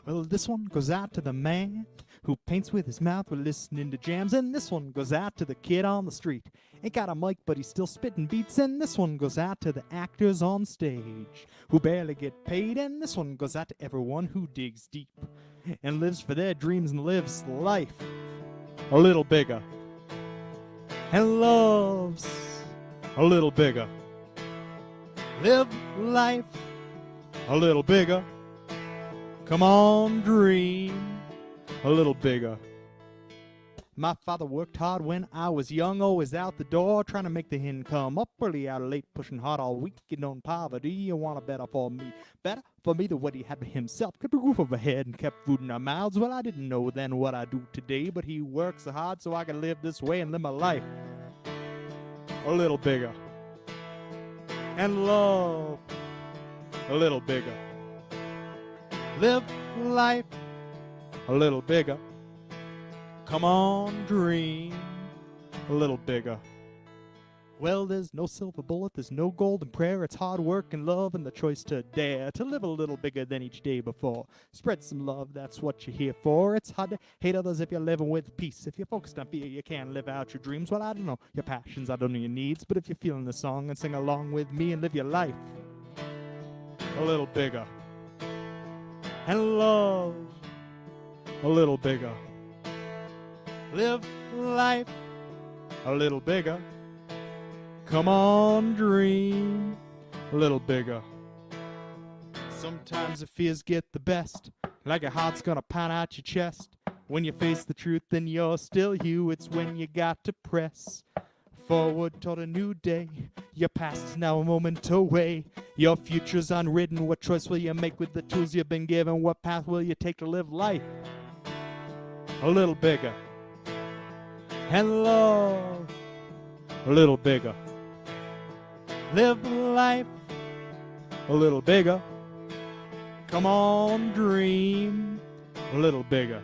Well, this one goes out to the man who paints with his mouth while listening to jams, and this one goes out to the kid on the street. Ain't got a mic, but he's still spitting beats, and this one goes out to the actors on stage who barely get paid, and this one goes out to everyone who digs deep and lives for their dreams and lives life a little bigger and loves a little bigger. Live life a little bigger. Come on, dream a little bigger. My father worked hard when I was young, always out the door, trying to make the income up early, out late, pushing hard all week, getting on poverty. You want to better for me? Better for me than what he had for himself. Kept a roof overhead and kept food in our mouths. Well, I didn't know then what I do today, but he works so hard so I can live this way and live my life a little bigger. And love a little bigger. Live life a little bigger. Come on, dream a little bigger. Well, there's no silver bullet, there's no golden prayer. It's hard work and love and the choice to dare to live a little bigger than each day before. Spread some love, that's what you're here for. It's hard to hate others if you're living with peace. If you're focused on fear, you can't live out your dreams. Well, I don't know your passions, I don't know your needs, but if you're feeling the song and sing along with me and live your life a little bigger. And love a little bigger. Live life a little bigger. Come on, dream a little bigger. Sometimes the fears get the best, like your heart's gonna pound out your chest. When you face the truth, then you're still you. It's when you got to press forward toward a new day. Your past is now a moment away. Your future's unwritten. What choice will you make with the tools you've been given? What path will you take to live life a little bigger? And love a little bigger. Live life a little bigger. Come on, dream a little bigger.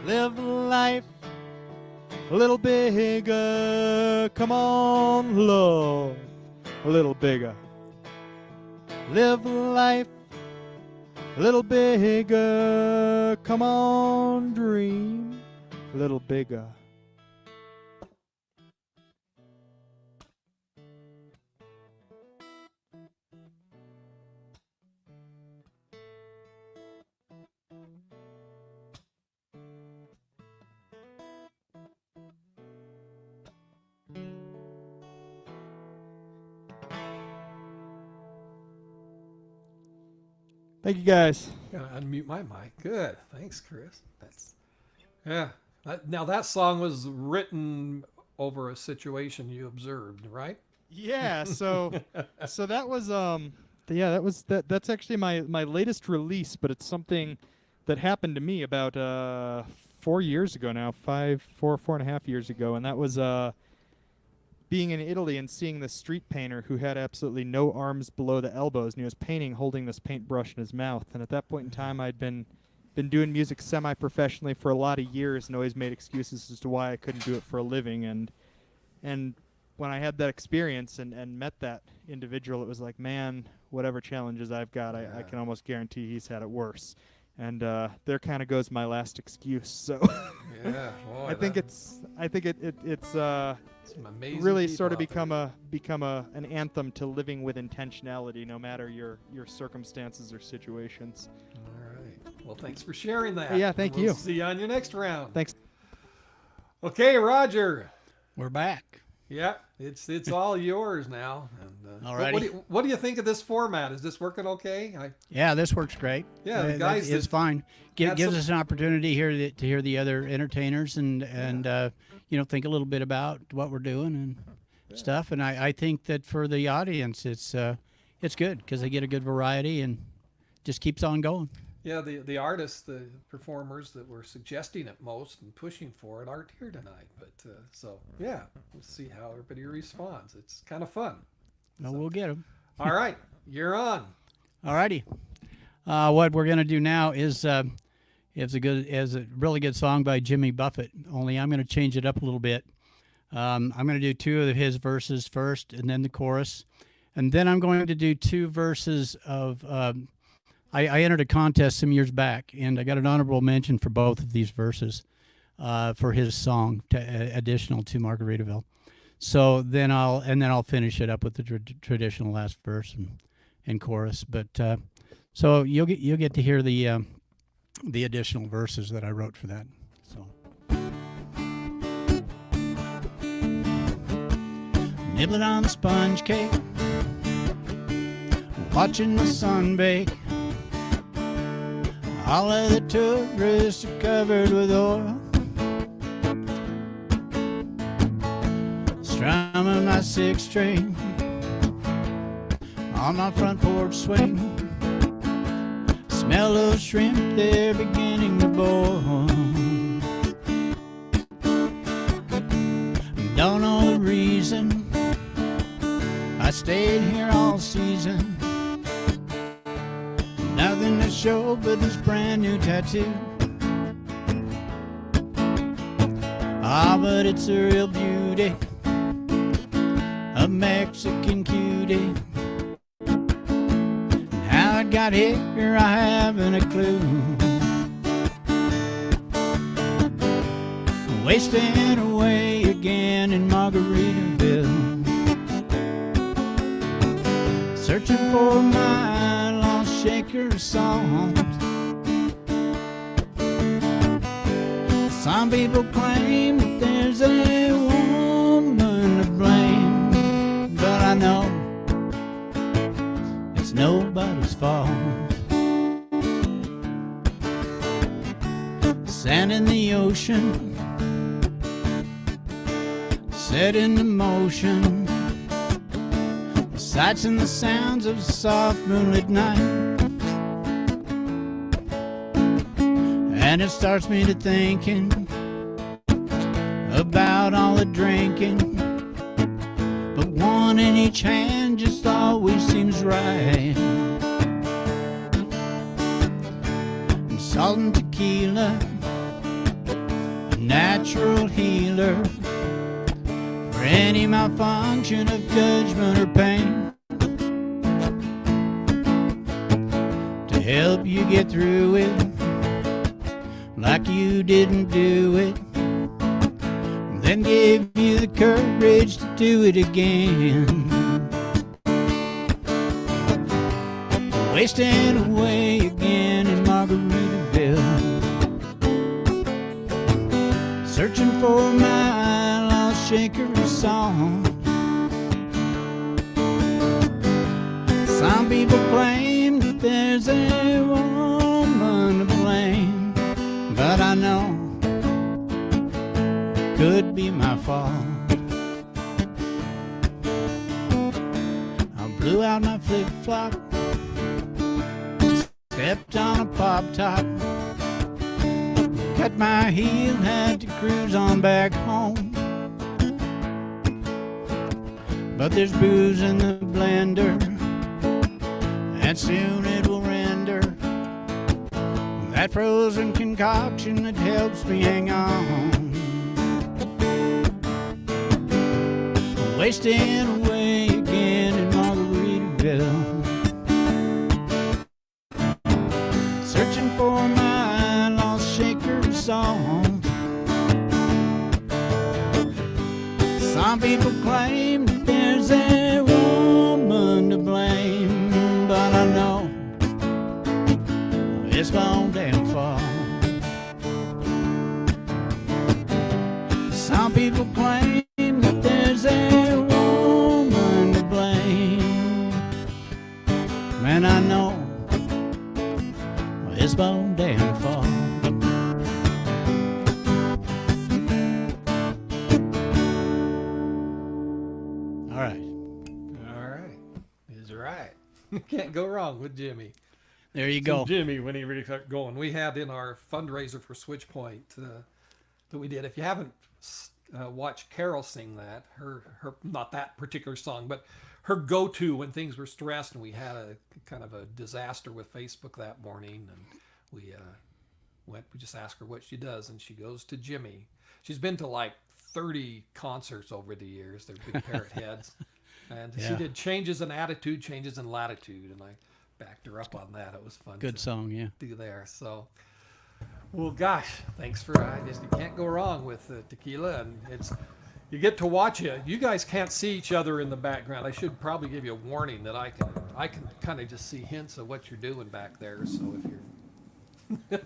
Live life a little bigger. Come on, love a little bigger. Live life a little bigger. Come on, dream a little bigger. Thank you, guys. Gotta unmute my mic. Good. Thanks, Chris. Yeah. Now that song was written over a situation you observed, right? Yeah. So that was that's actually my latest release, but it's something that happened to me about 4 years ago now, 4.5 years ago, and that was being in Italy and seeing this street painter who had absolutely no arms below the elbows, and he was painting holding this paintbrush in his mouth. And at that point in time, I'd been doing music semi-professionally for a lot of years and always made excuses as to why I couldn't do it for a living. And when I had that experience and met that individual, it was like, man, whatever challenges I've got, I can almost guarantee he's had it worse. And there kind of goes my last excuse. So Yeah. Boy, I think it's some amazing really people sort of out become an anthem to living with intentionality, no matter your circumstances or situations. there. All right. Well, thanks for sharing that. Yeah, thank We'll you. See you on your next round. Thanks. Okay, Roger. We're back. Yeah, it's all yours now. And, Alrighty. What do you think of this format? Is this working okay? Yeah, this works great. Yeah, the guys it's that fine. had Gives some- us an opportunity here to hear the other entertainers and think a little bit about what we're doing and stuff. And I think that for the audience, it's good because they get a good variety and just keeps on going. Yeah, the artists, the performers that were suggesting it most and pushing for it aren't here tonight. But so yeah, we'll see how everybody responds. It's kind of fun. Well, we'll get them. All right, you're on. All righty. What we're gonna do now is a really good song by Jimmy Buffett. Only I'm gonna change it up a little bit. I'm gonna do two of his verses first, and then the chorus, and then I'm going to do two verses of. I entered a contest some years back, and I got an honorable mention for both of these verses for his song, additional to Margaritaville. So then I'll finish it up with the traditional last verse and chorus. But so you'll get to hear the additional verses that I wrote for that. So nibbling on the sponge cake, watching the sun bake. All of the tourists are covered with oil. of my six string on my front porch swing. Smell those shrimp, they're beginning to boil. Don't know the reason I stayed here all season. Nothing to show but this brand new tattoo. Ah, but it's a real beauty, a Mexican cutie. How it got here, I haven't a clue. Wasting away again in Margaritaville, searching for my lost shaker songs. Some people claim that there's a woman to blame, but I know it's nobody's fault. Sand in the ocean, set into motion, the sights and the sounds of a soft moonlit night. And it starts me to thinking about all the drinking, but one in each hand just always seems right. And salt and tequila, a natural healer for any malfunction of judgment or pain, to help you get through it like you didn't do it, and then give you the courage to do it again. Wasting away again in Margaritaville, searching for my lost shaker song. Some people claim that there's a woman to blame, but I know it could be my fault. I blew out my flip-flop, stepped on a pop-top, cut my heel, had to cruise on back home. But there's booze in the blender, and soon it will render that frozen concoction that helps me hang on. Wasting away again in Margaritaville, searching for my lost shaker song. Some people claim that there's a woman to blame, but I know it's my own damn fault. Some people claim that there's a woman to blame, man, I know it's my own damn fault. All right. All right. He's right. Can't go wrong with Jimmy. There you go. So Jimmy, when he really got going, we had in our fundraiser for Switchpoint that we did. If you haven't watched Carol sing that, her not that particular song, but her go-to when things were stressed, and we had a kind of a disaster with Facebook that morning, and we just asked her what she does, and she goes to Jimmy. She's been to like 30 concerts over the years. They're big parrot heads, and she did Changes in Attitude, Changes in Latitude, and I backed her up on that. It was fun. Good song, yeah. Do there. So, well, gosh, thanks for. I guess you can't go wrong with tequila, and you get to watch it. You guys can't see each other in the background. I should probably give you a warning that I can kind of just see hints of what you're doing back there. So if you're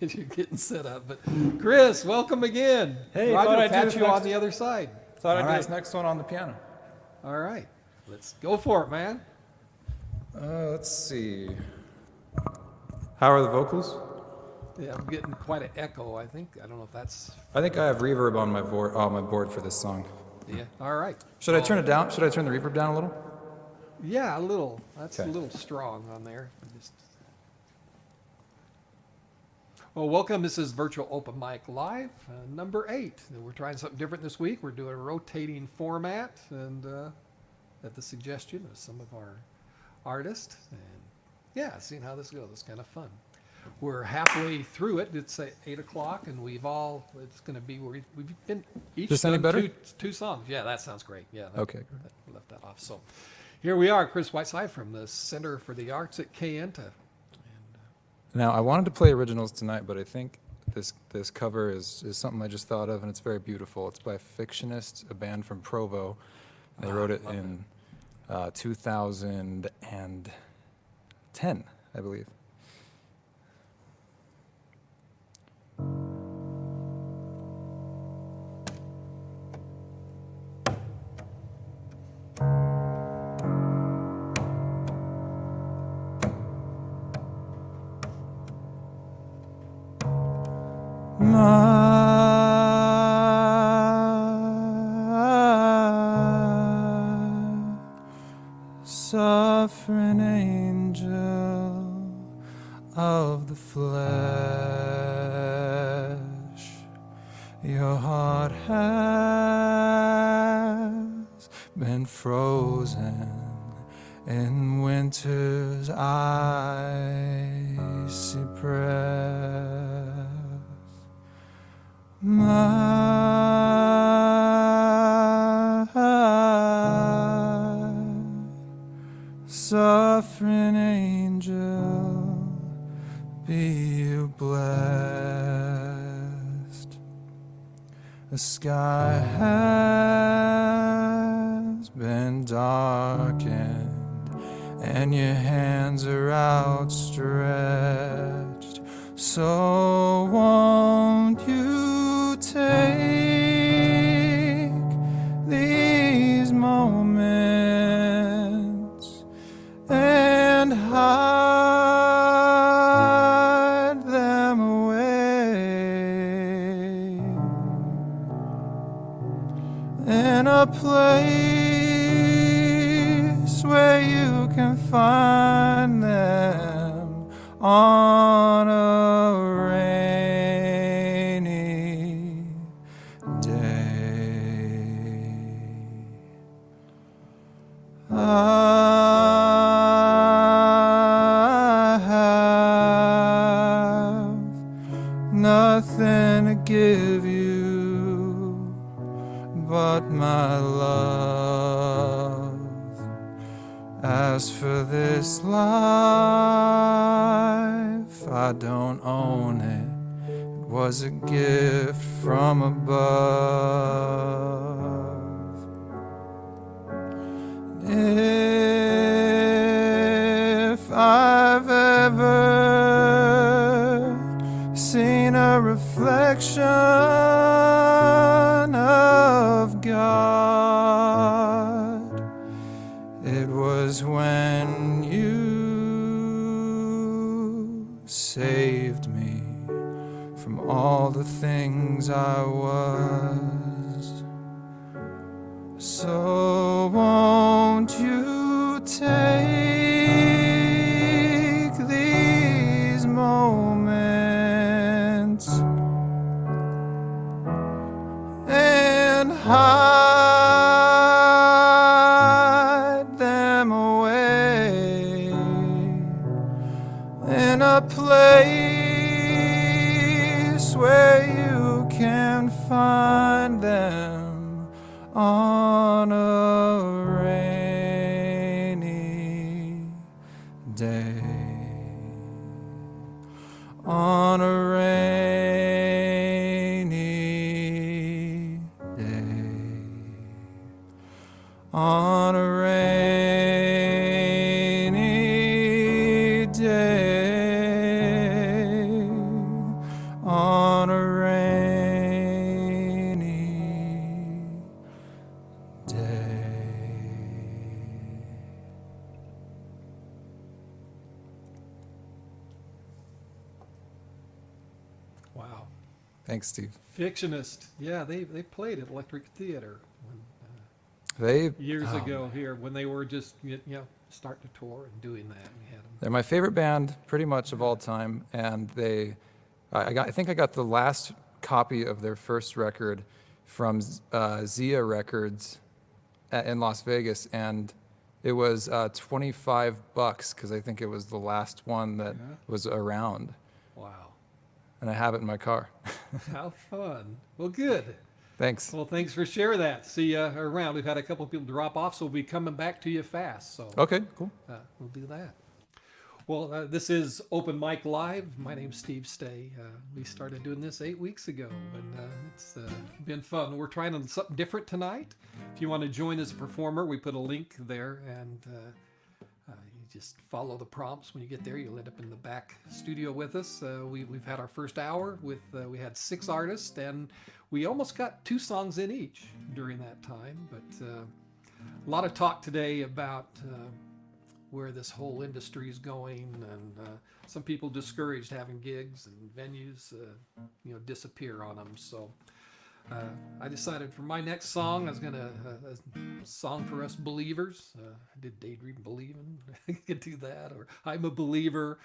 if you're getting set up, but Chris, welcome again. Hey, Roger thought will I'd do catch this you on next- the other side. Thought I'd All do right. this next one on the piano. All right, let's go for it, man. Let's see. How are the vocals? Yeah, I'm getting quite an echo. I think I don't know if that's I think I have reverb on my board for this song. Yeah. All right. Should I turn it down? Should I turn the reverb down a little? Yeah, a little. That's Okay. a little strong on there. Well, welcome. This is Virtual Open Mic Live, number 8. We're trying something different this week. We're doing a rotating format, and at the suggestion of some of our artists. And yeah, seeing how this goes. It's kind of fun. We're halfway through it. It's 8 o'clock, and it's going to be, we've been each This any done better? two songs. Yeah, that sounds great. Yeah. Okay. That left that off. So here we are, Chris Whiteside from the Center for the Arts at Kayenta. Now, I wanted to play originals tonight, but I think this cover is something I just thought of, and it's very beautiful. It's by Fictionists, a band from Provo. They wrote it in 2010, I believe. My suffering angel of the flesh, your heart has been frozen in winter's icy breath. My suffering angel, be you blessed. The sky has been darkened, and your hands are outstretched. So won't you take these moments and hide them away in a place where you can find them on a rainy day. I have nothing to give you but my love. As for this life, I don't own it. It was a gift from above. If I've ever seen a reflection of God, it was when you saved me from all the things I was. So won't you take these moments and hide them away in a place where you can find them on a rainy day. On a rainy day. On a rainy day. On a rainy day. Wow. Thanks, Steve. Fictionist. Yeah, they played at Electric Theater when They years ago here when they were just starting to tour and doing that. We had them. They're my favorite band, pretty much of all time, and I think I got the last copy of their first record from Zia Records in Las Vegas, and it was $25 because I think it was the last one that was around, Wow. and I have it in my car. How fun. Well, good. Thanks. Well, thanks for sharing that. See you around. We've had a couple of people drop off, so we'll be coming back to you fast. So Okay, cool. we'll do that. Well, this is Open Mic Live. My name's Steve Stay. We started doing this 8 weeks ago, and it's been fun. We're trying something different tonight. If you want to join as a performer, we put a link there, and you just follow the prompts. When you get there, you'll end up in the back studio with us. We've had our first hour with we had 6 artists, and we almost got 2 songs in each during that time. But a lot of talk today about where this whole industry is going, and some people discouraged having gigs and venues, disappear on them. So I decided for my next song, I was gonna a song for us believers. I did Daydream Believing. I could do that, or I'm a Believer.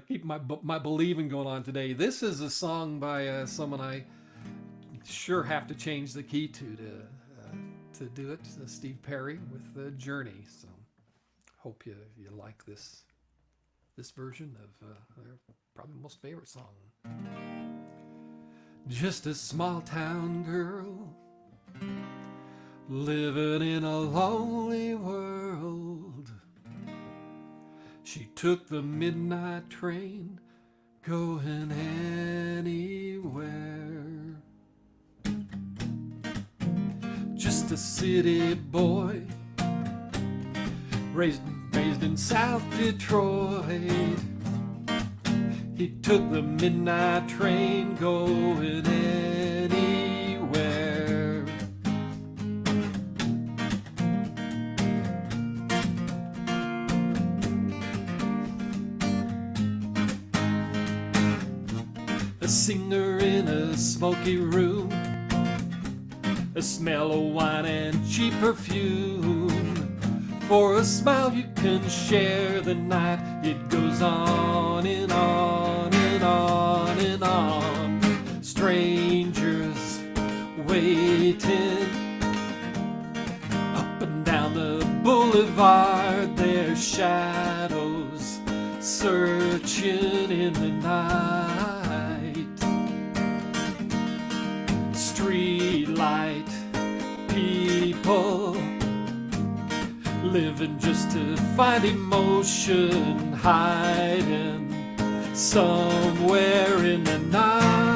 Keep my believing going on today. This is a song by someone I sure have to change the key to do it. Steve Perry with Journey. So. Hope you like this version of their probably most favorite song. Just a small town girl living in a lonely world. She took the midnight train going anywhere. Just a city boy raised in South Detroit. He took the midnight train going anywhere. A singer in a smoky room, a smell of wine and cheap perfume. For a smile you can share the night. It goes on and on and on and on. Strangers waiting up and down the boulevard. Their shadows searching in the night. Street light people living just to find emotion, hiding somewhere in the night.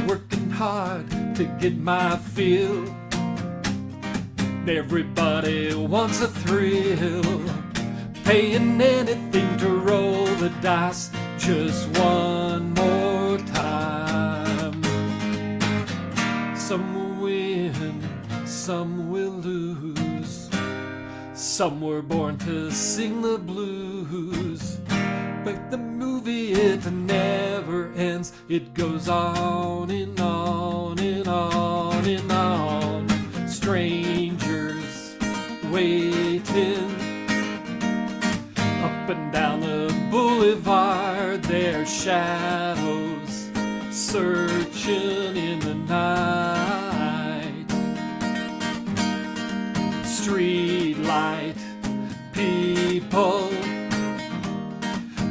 Working hard to get my fill. Everybody wants a thrill. Paying anything to roll the dice just one more time. Some will win, some will lose. Some were born to sing the blues. But the movie, it never ends. It goes on and on and on and on. Strangers waiting up and down the boulevard, their shadows searching in the night. Street light people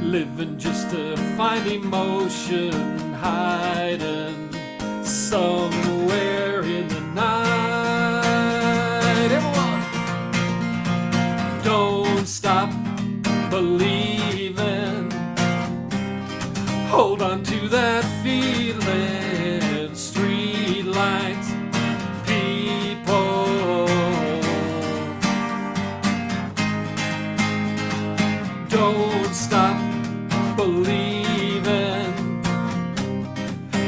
living just to find emotion, hiding somewhere in the night. Everyone, don't stop believing. Hold on to that feeling. Street lights, people. Don't stop believing.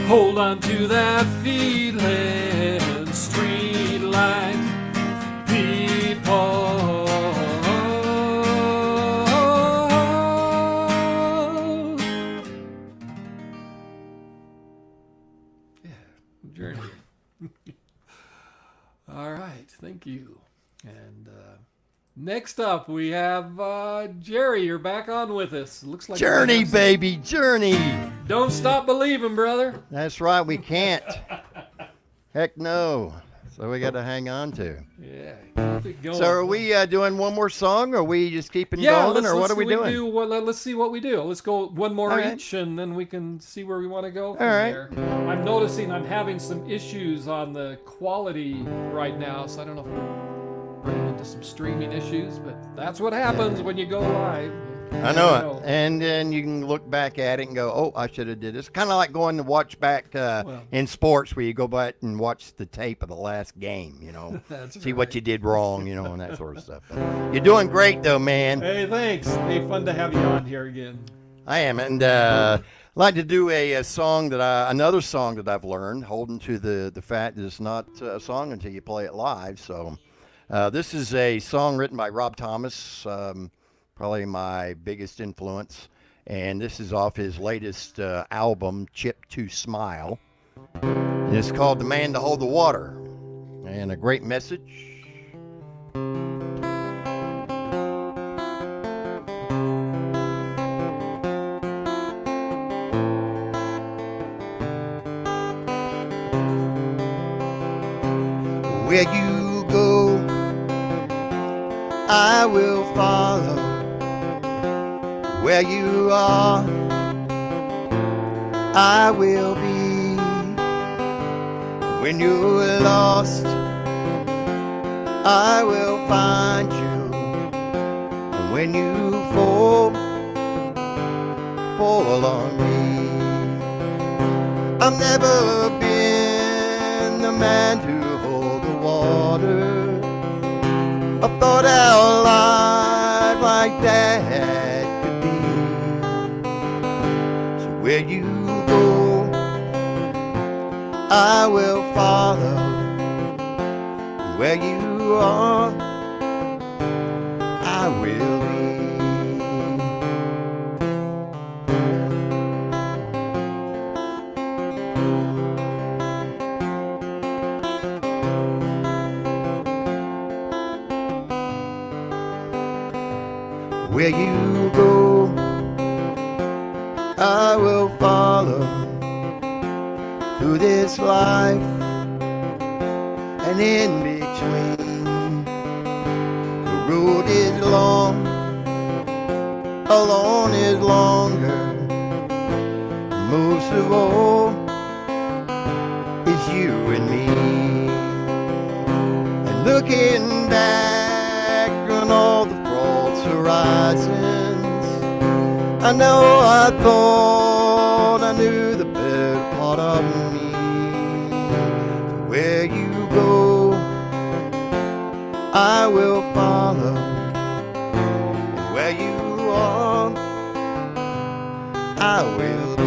Hold on to that feeling. Street light, people. All right, thank you. And next up, we have Jerry. You're back on with us. Looks like we Journey, have some- baby, journey. Don't stop believing, brother. That's right, we can't. Heck no. So we got to hang on to. Yeah, keep it going. So are we doing one more song, or are we just keeping Yeah, going, or what are we doing? Let's see what we do. Let's go one more All right. each, and then we can see where we want to go from All right. there. I'm noticing I'm having some issues on the quality right now, so I don't know if we're running into some streaming issues, but that's what happens when you go live. I know it. And then you can look back at it and go, oh, I should have did this. Kind of like going to watch back in sports where you go back and watch the tape of the last game, you know. That's See right. what you did wrong, you know, and that sort of stuff. But you're doing great, though, man. Hey, thanks. Hey, fun to have you on here again. I am. And I'd like to do another song that I've learned, holding to the fact that it's not a song until you play it live. So this is a song written by Rob Thomas, probably my biggest influence. And this is off his latest album, Chip to Smile. And it's called The Man to Hold the Water. And a great message. Where you go, I will follow. Where you are, I will be. When you're lost, I will find you. And when you fall on me. I've never been the man to hold the water. I thought our life like that could be. So where you go, I will follow. Where you are, I will be. Where you go, I will follow through this life and in between. The road is long, alone is longer. Most of all is you and me. And looking back on all the false horizons, I know I thought I knew the better part of me. Where you go, I will follow. And where you are, I will be.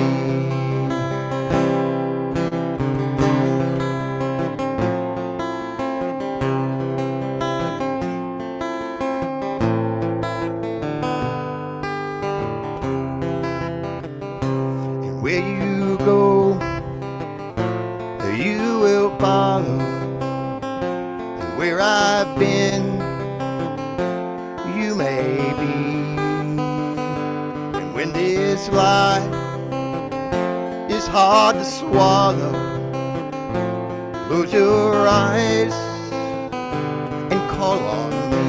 And where you go, you will follow. And where I've been, you may be. And when this life is hard to swallow, close your eyes and call on me.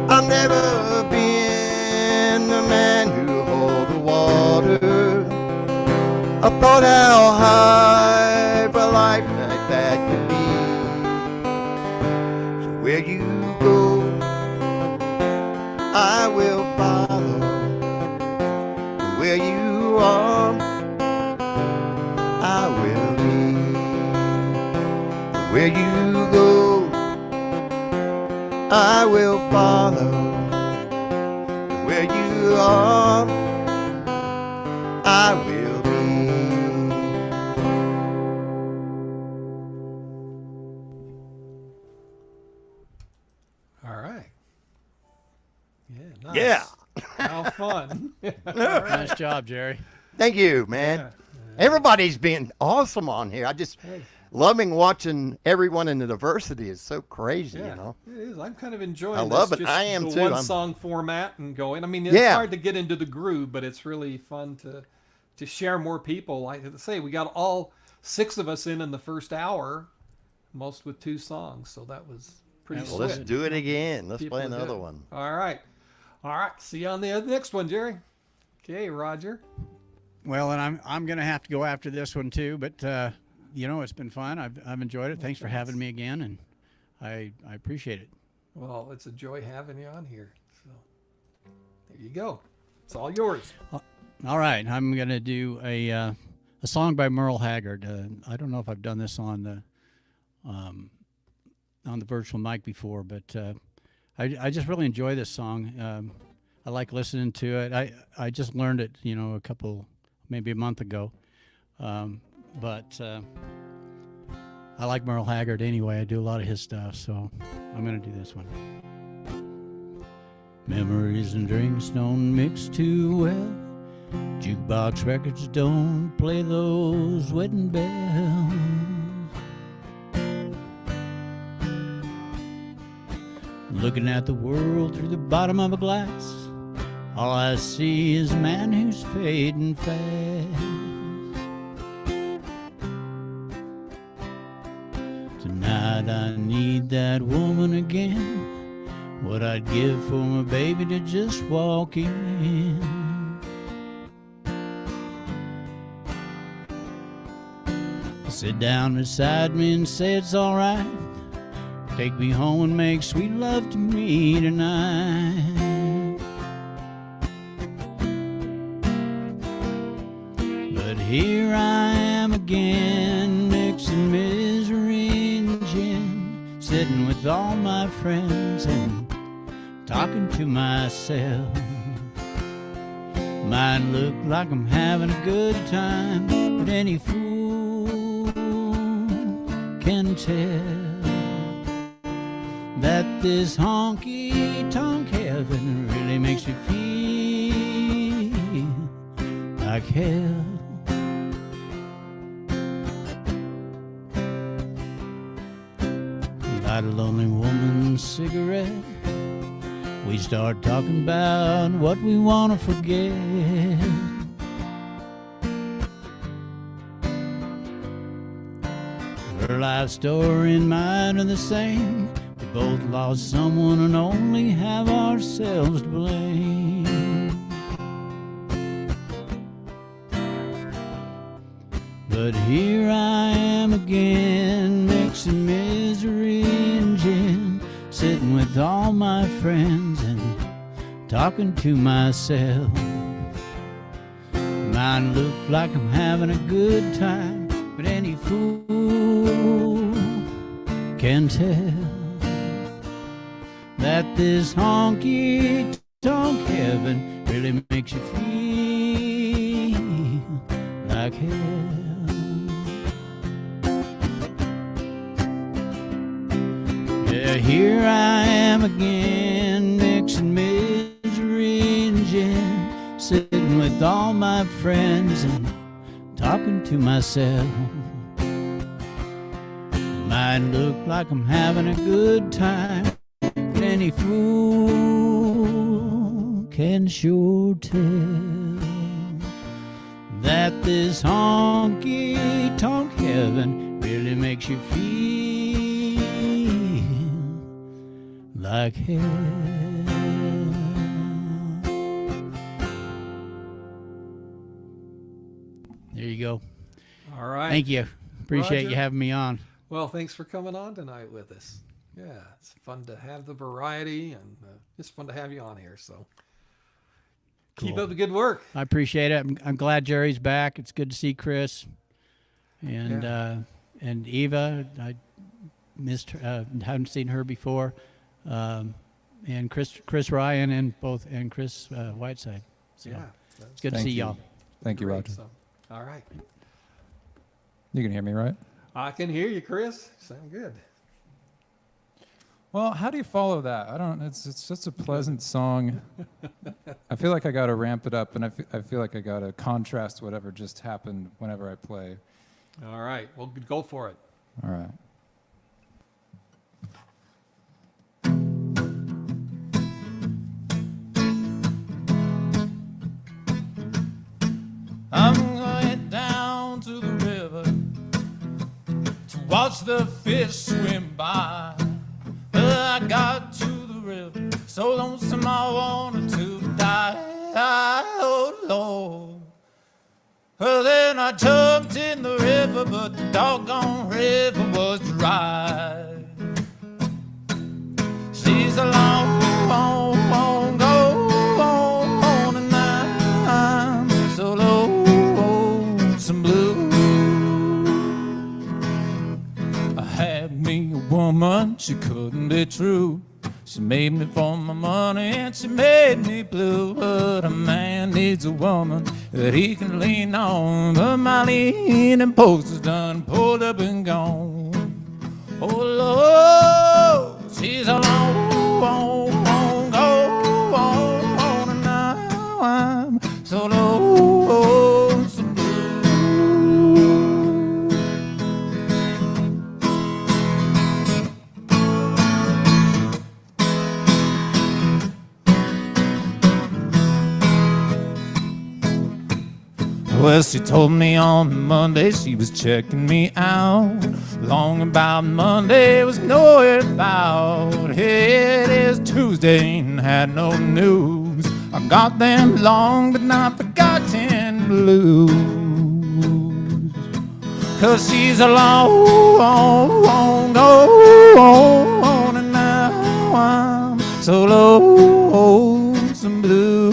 I've never been the man who hold the water. I thought how high a life like that could be. So where you go, I will follow. And where you are, I will be. And where you go, I will follow. And where you are, I will be. All right. Yeah. Nice. Yeah. How fun. Nice job, Jerry. Thank you, man. Yeah. Everybody's been awesome on here. Hey. loving watching everyone in the diversity is so crazy, Yeah, you know. it is. I'm kind of enjoying I love this, it. just I am the too. one I'm- song format and going. I mean, it's Yeah. hard to get into the groove, but it's really fun to share more people. Like I say, we got all 6 of us in the first hour, most with 2 songs, so that was pretty Well, swift. let's do it again. Let's People play are another good. one. All right. See you on the next one, Jerry. Okay, Roger. Well, and I'm going to have to go after this one too, but you know, it's been fun. I've enjoyed it. Thanks for having me again, and I appreciate it. Well, it's a joy having you on here. So there you go. It's all yours. All right, I'm going to do a song by Merle Haggard. I don't know if I've done this on the virtual mic before, but I just really enjoy this song. I like listening to it. I just learned it, you know, maybe a month ago. But I like Merle Haggard anyway. I do a lot of his stuff, so I'm going to do this one. Memories and drinks don't mix too well. Jukebox records don't play those wedding bells. Looking at the world through the bottom of a glass, all I see is a man who's fading fast. Tonight I need that woman again, what I'd give for my baby to just walk in. Sit down beside me and say it's all right. Take me home and make sweet love to me tonight. But here I am again, mixing misery and gin, sitting with all my friends and talking to myself. Might look like I'm having a good time, but any fool can tell that this honky-tonk heaven really makes you feel like hell. Light a lonely woman's cigarette, we start talking about what we want to forget. Her life story and mine are the same. We both lost someone and only have ourselves to blame. But here I am again, mixing misery and gin, sitting with all my friends and talking to myself. Mine look like I'm having a good time, but any fool can tell that this honky-tonk heaven really makes you feel like hell. Yeah, here I am again, mixing misery and gin, sitting with all my friends and talking to myself. Might look like I'm having a good time, but any fool can sure tell that this honky-tonk heaven really makes you feel like hell. There you go. All right. Thank you. Appreciate Roger. you having me on. Well, thanks for coming on tonight with us. Yeah, it's fun to have the variety and just fun to have you on here. So keep Cool. up the good work. I appreciate it. I'm glad Jerry's back. It's good to see Chris and and Eva. I missed her, haven't seen her before, and Chris Ryan and Chris Whiteside. So Yeah, it's good to Thank see you. y'all. Thank you, great. Roger. So, all right. You can hear me, right? I can hear you, Chris. Sound good. Well, how do you follow that? I don't. It's just a pleasant song. I feel like I got to ramp it up, and I feel like I got to contrast whatever just happened whenever I play. All right. Well, go for it. All right. I'm going down to the river to watch the fish swim by. I got to the river, so lonesome I wanted to die. Oh Lord. Well, then I jumped in the river, but the doggone river was dry. She's a long, long, long gone, and I'm so lonesome blue. I had me a woman, she couldn't be true. She made me for my money and she made me blue. But a man needs a woman that he can lean on. But my leaning post is done, pulled up and gone. Oh Lord, she's a long, long, long gone, and now I'm so lonesome blue. Well, she told me on Monday she was checking me out. Long about Monday was nowhere about. Here it is Tuesday and had no news. I got them long but not forgotten blues. 'Cause she's a long, long, long gone, and now I'm so lonesome blue.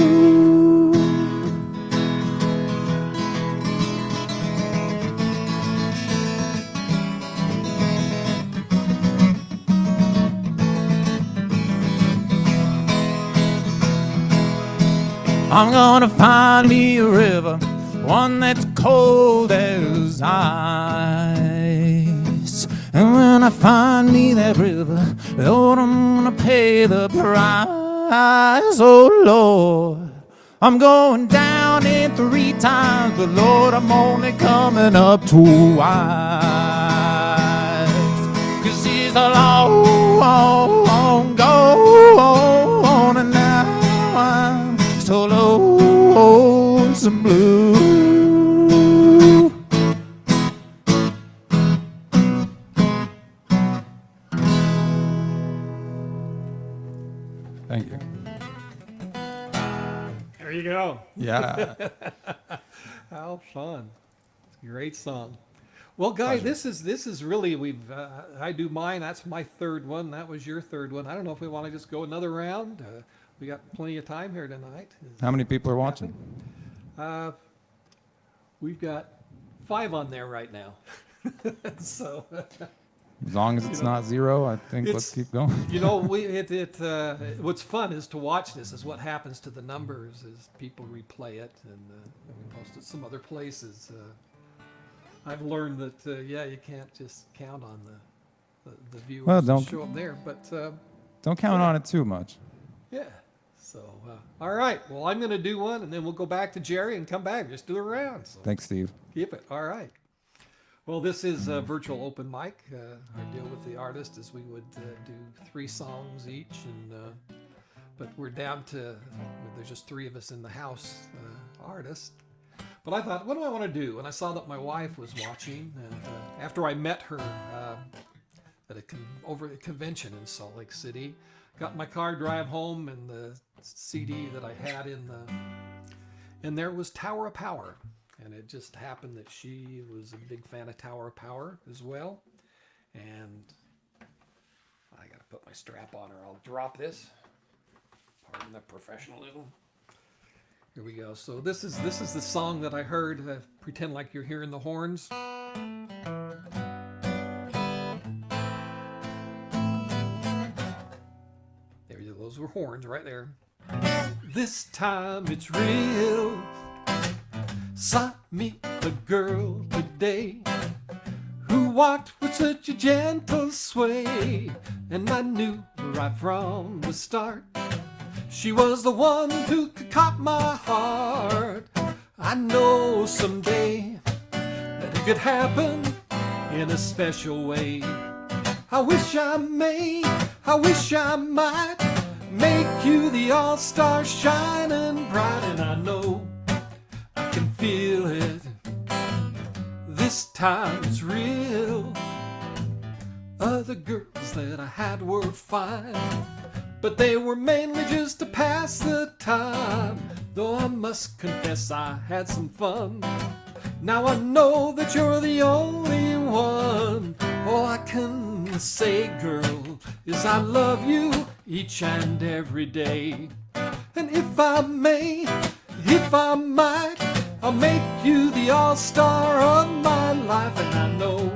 I'm gonna find me a river, one that's cold as ice. And when I find me that river, Lord, I'm gonna pay the price. Oh Lord, I'm going down in 3 times, but Lord, I'm only coming up twice. 'Cause she's a long, long, long gone, and now I'm so lonesome blue. Thank you. There you go. Yeah. How fun. Great song. Well, Guy, Pleasure. this is really, I do mine. That's my third one. That was your third one. I don't know if we want to just go another round. We got plenty of time here tonight. How many people are watching? We've got 5 on there right now. So, As long as it's not 0, I think let's keep going. you know, what's fun is to watch this, is what happens to the numbers as people replay it, and we post it some other places. I've learned that, you can't just count on the viewers Well, that don't- show up there, but Don't count on it too much. yeah. So, all right. Well, I'm going to do one, and then we'll go back to Jerry and come back. Just do a round. So Thanks, Steve. keep it. All right. Well, this is a virtual open mic. Our deal with the artist is we would do 3 songs each, and but we're down to there's just 3 of us in the house, artist. But I thought, what do I want to do? And I saw that my wife was watching, and after I met her at over a convention in Salt Lake City, got in my car, drive home, and the CD that I had and there was Tower of Power. And it just happened that she was a big fan of Tower of Power as well. And I got to put my strap on, or I'll drop this. Pardon the professionalism. Here we go. So this is the song that I heard. Pretend like you're hearing the horns. There, those were horns right there. This time it's real. Saw me a girl today who walked with such a gentle sway, and I knew right from the start she was the one who could cop my heart. I know someday that it could happen, in a special way. I wish I might make you the all-star shining bright, and I know I can feel it. This time it's real. Other girls that I had were fine, but they were mainly just to pass the time. Though I must confess I had some fun. Now I know that you're the only one. All I can say, girl, is I love you each and every day. And if I might, I'll make you the all-star of my life. And I know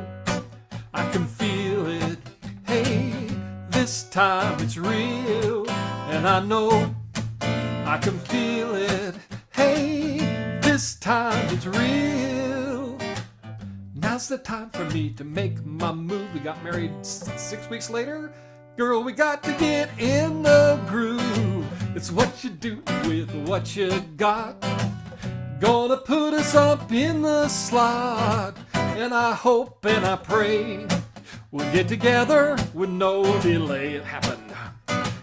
I can feel it. Hey, this time it's real. And I know I can feel it. Hey, this time it's real. Now's the time for me to make my move. We got married 6 weeks later. Girl, we got to get in the groove. It's what you do with what you got. Gonna put us up in the slot. And I hope and I pray we'll get together with no delay. It happened.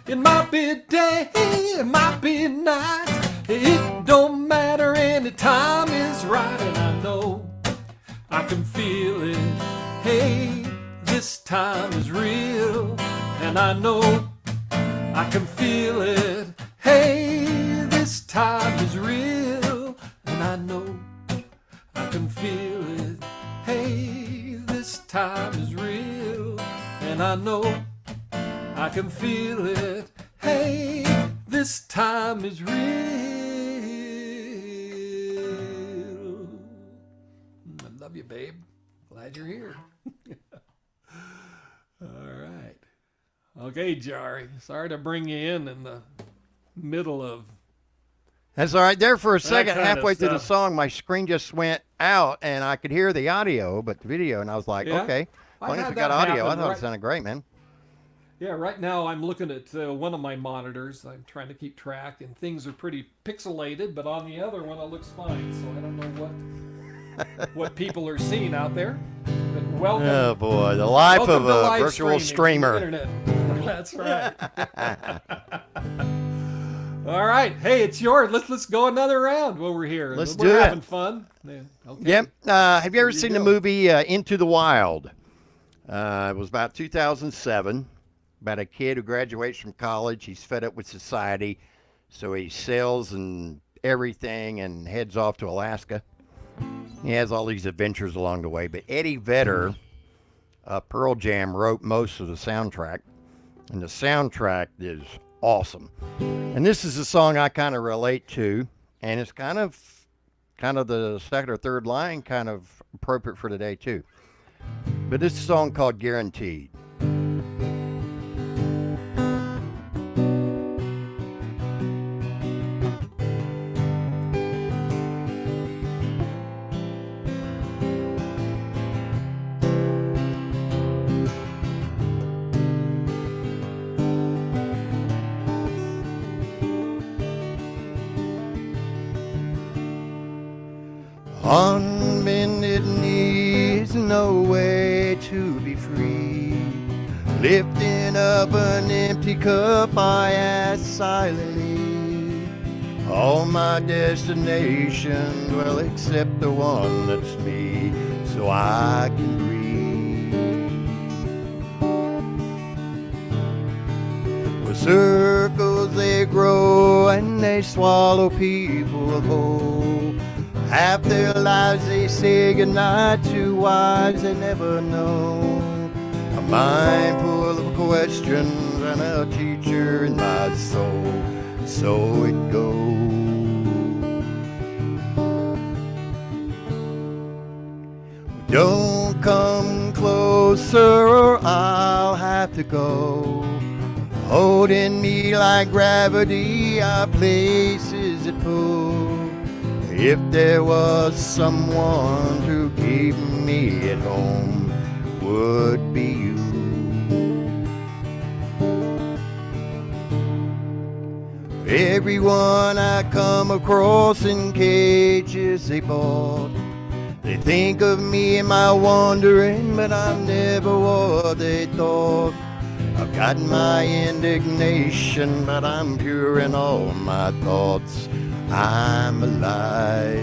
It might be day, it might be night. It don't matter, any time is right. And I know I can feel it. Hey, this time is real. And I know I can feel it. Hey, this time is real. And I know I can feel it. Hey, this time is real. And I know I can feel it. Hey, this time is real. I love you, babe. Glad you're here. All right. Okay, Jari. Sorry to bring you in the middle of... That's all right. There for a second, kind of halfway through the stuff. song, my screen just went out, and I could hear the audio, but the video, and I was like, Yeah. okay. As I've long as had we got that audio, I happen, thought right? it sounded great, man. Yeah, right now I'm looking at one of my monitors. I'm trying to keep track, and things are pretty pixelated, but on the other one it looks fine. So I don't know what people are seeing out there. But welcome. Oh, boy. The life welcome of to a live virtual streaming on the streamer. internet. That's right. All right. Hey, it's yours. Let's go another round while we're here. Let's we're do it. having fun. Yeah. Okay. Yep. Have you ever Here you seen the go. movie Into the Wild? It was about 2007, about a kid who graduates from college. He's fed up with society, so he sells and everything and heads off to Alaska. He has all these adventures along the way. But Eddie Vedder, Pearl Jam, wrote most of the soundtrack, and the soundtrack is awesome. And this is a song I kind of relate to, and it's kind of the second or third line, kind of appropriate for today too. But this is a song called Guaranteed. On bended knees, no way to be free. Lifting up an empty cup, I ask silently. All my destinations, well, except the one that's me, so I can breathe. Well, circles they grow and they swallow people whole. Half their lives they say goodnight to wives they never know. A mind full of questions and a teacher in my soul. So it goes. Don't come closer or I'll have to go. Holding me like gravity, our places at pull. If there was someone to keep me at home, would be you. Everyone I come across in cages they bought, They think of me and my wandering, but I'm never what they thought. I've got my indignation, but I'm pure in all my thoughts. I'm alive.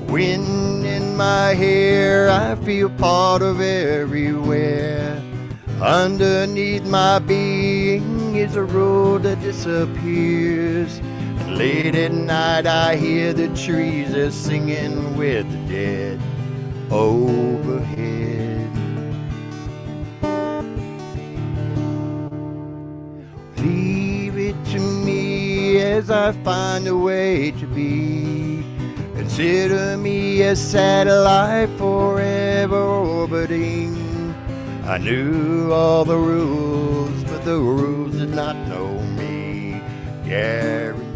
Wind in my hair, I feel part of everywhere. Underneath my being is a road that disappears. Late at night I hear the trees are singing with the dead overhead. Leave it to me as I find a way to be. Consider me a satellite forever orbiting. I knew all the rules, but the rules did not know me. Guaranteed.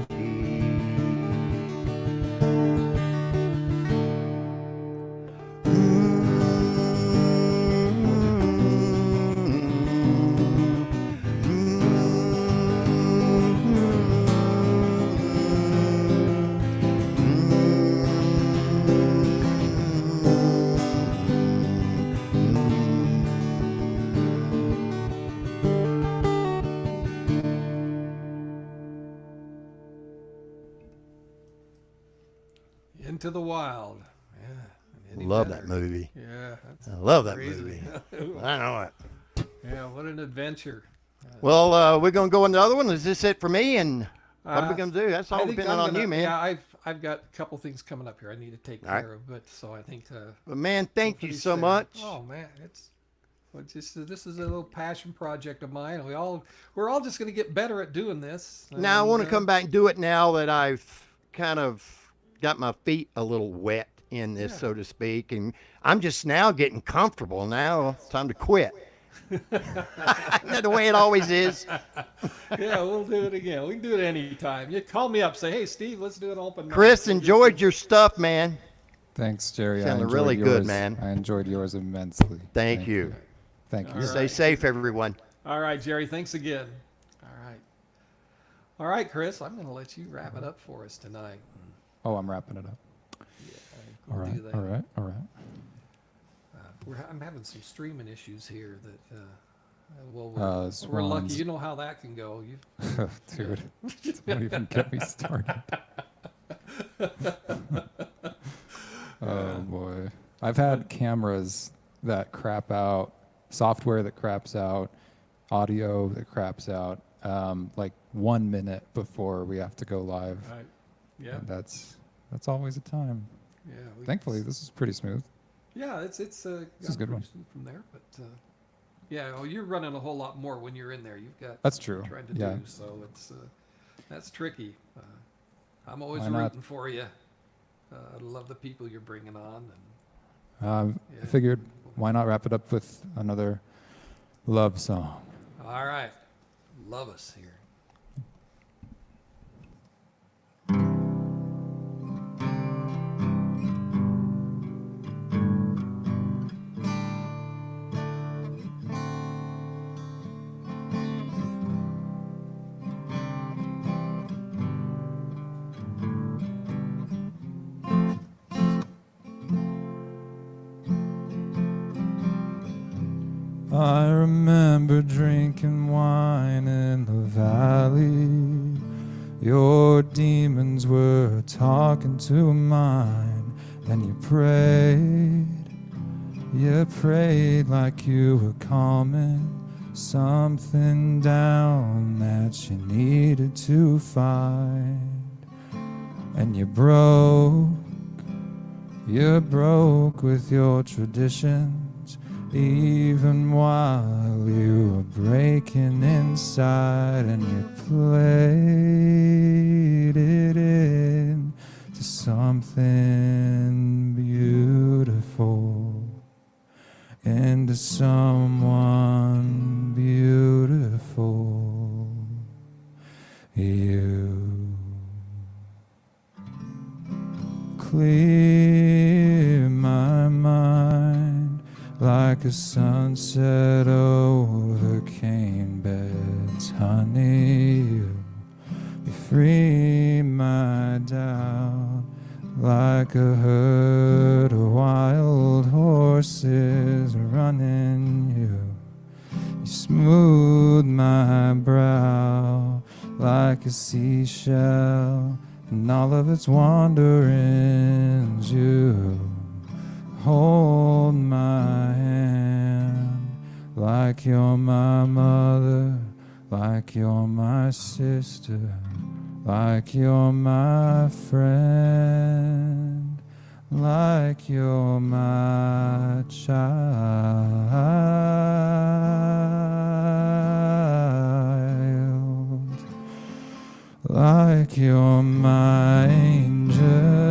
Into the Wild. Yeah. Any Love better. that movie. Yeah. That's I love that crazy. movie. I know it. Yeah, what an adventure. Well, we're going to go on the other one. Is this it for me? And what are we Uh, going to do? That's I all think depending I'm on gonna- you, man. Yeah, I've got a couple things coming up here I need to take All right. care of, but so I think But man, thank you pretty so soon. much. Oh man, this is a little passion project of mine. We're all just going to get better at doing this. Now I and, want to come back and do it now that I've kind of got my feet a little wet in this, Yeah. so to speak, and I'm just now getting comfortable. Now it's time to quit. The way it always is. Yeah, we'll do it again. We can do it anytime. You call me up, say, "Hey, Steve, let's do an open mic." Chris, We'll just enjoyed do- your stuff, man. Thanks, Jerry. Sounded I enjoyed really yours. good, man. I enjoyed yours immensely. Thank you. Thank you. All Stay right. safe, everyone. All right, Jerry. Thanks again. All right, Chris. I'm going to let you wrap it up for us tonight. Oh, I'm wrapping it up. We'll All right. do that. All right. All right. I'm having some streaming issues here that. Well, This we're lucky. one's- You know how that can go. Dude, don't even get me started. Oh boy. I've had cameras that crap out, software that craps out, audio that craps out, like 1 minute before we have to go live. Right. Yeah. And that's always a time. Yeah. Thankfully, this is pretty smooth. Yeah, it's is a gone good one. pretty smooth from there, but yeah, you're running a whole lot more when you're in there. You've got That's true. trying to Yeah. do so. It's that's tricky. I'm always Why not? rooting for you. I love the people you're bringing on, and I Yeah. figured, why not wrap it up with another love song? all right, love us here. I remember drinking wine in the valley. Your demons were talking to mine, and you prayed. You prayed like you were calming something down that you needed to find. And you broke with your traditions, even while you were breaking inside, and you played it in to something beautiful, into someone beautiful. You clear my mind like a sunset over cane beds, honey. You free my doubt. like a herd of wild horses running you. You smooth my brow like a seashell and all of its wanderings. You hold my hand like you're my mother, like you're my sister, like you're my friend, like you're my child, like you're my angel.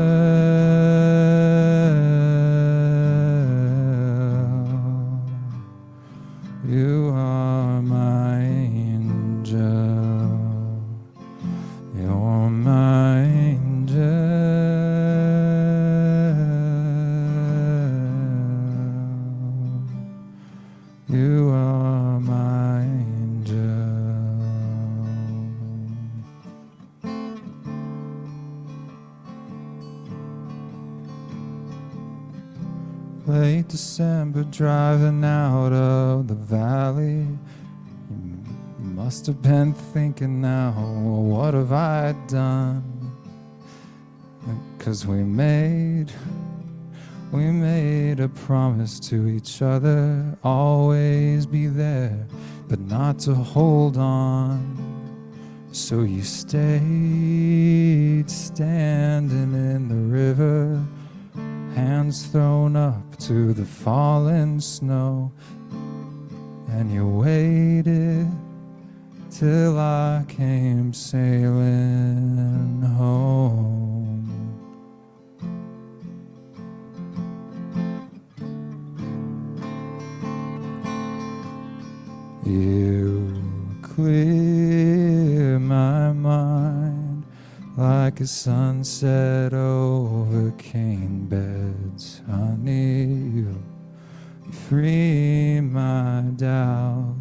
You are my angel. You're my angel. You are my angel. Late December, driving out of the valley. You must have been thinking now, well, what have I done? 'Cause we made a promise to each other, always be there, but not to hold on. So you stayed standing in the river, hands thrown up to the fallen snow, and you waited till I came sailing home. You clear my mind like a sunset over cane beds, honey. You free my doubt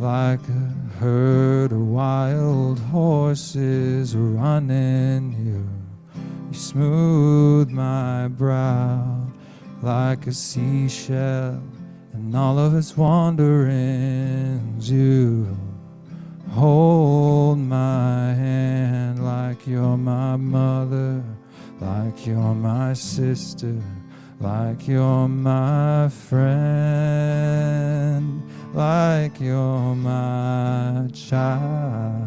like a herd of wild horses running you. You smooth my brow like a seashell and all of its wanderings. You hold my hand like you're my mother, like you're my sister, like you're my friend, like you're my child,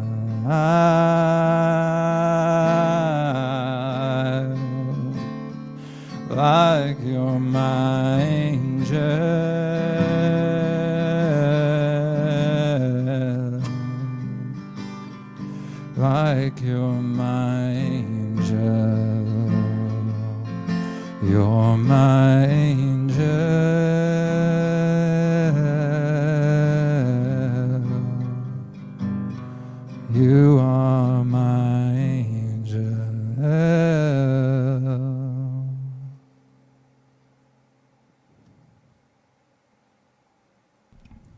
like you're my angel. Like you're my angel, you're my angel, you are my angel.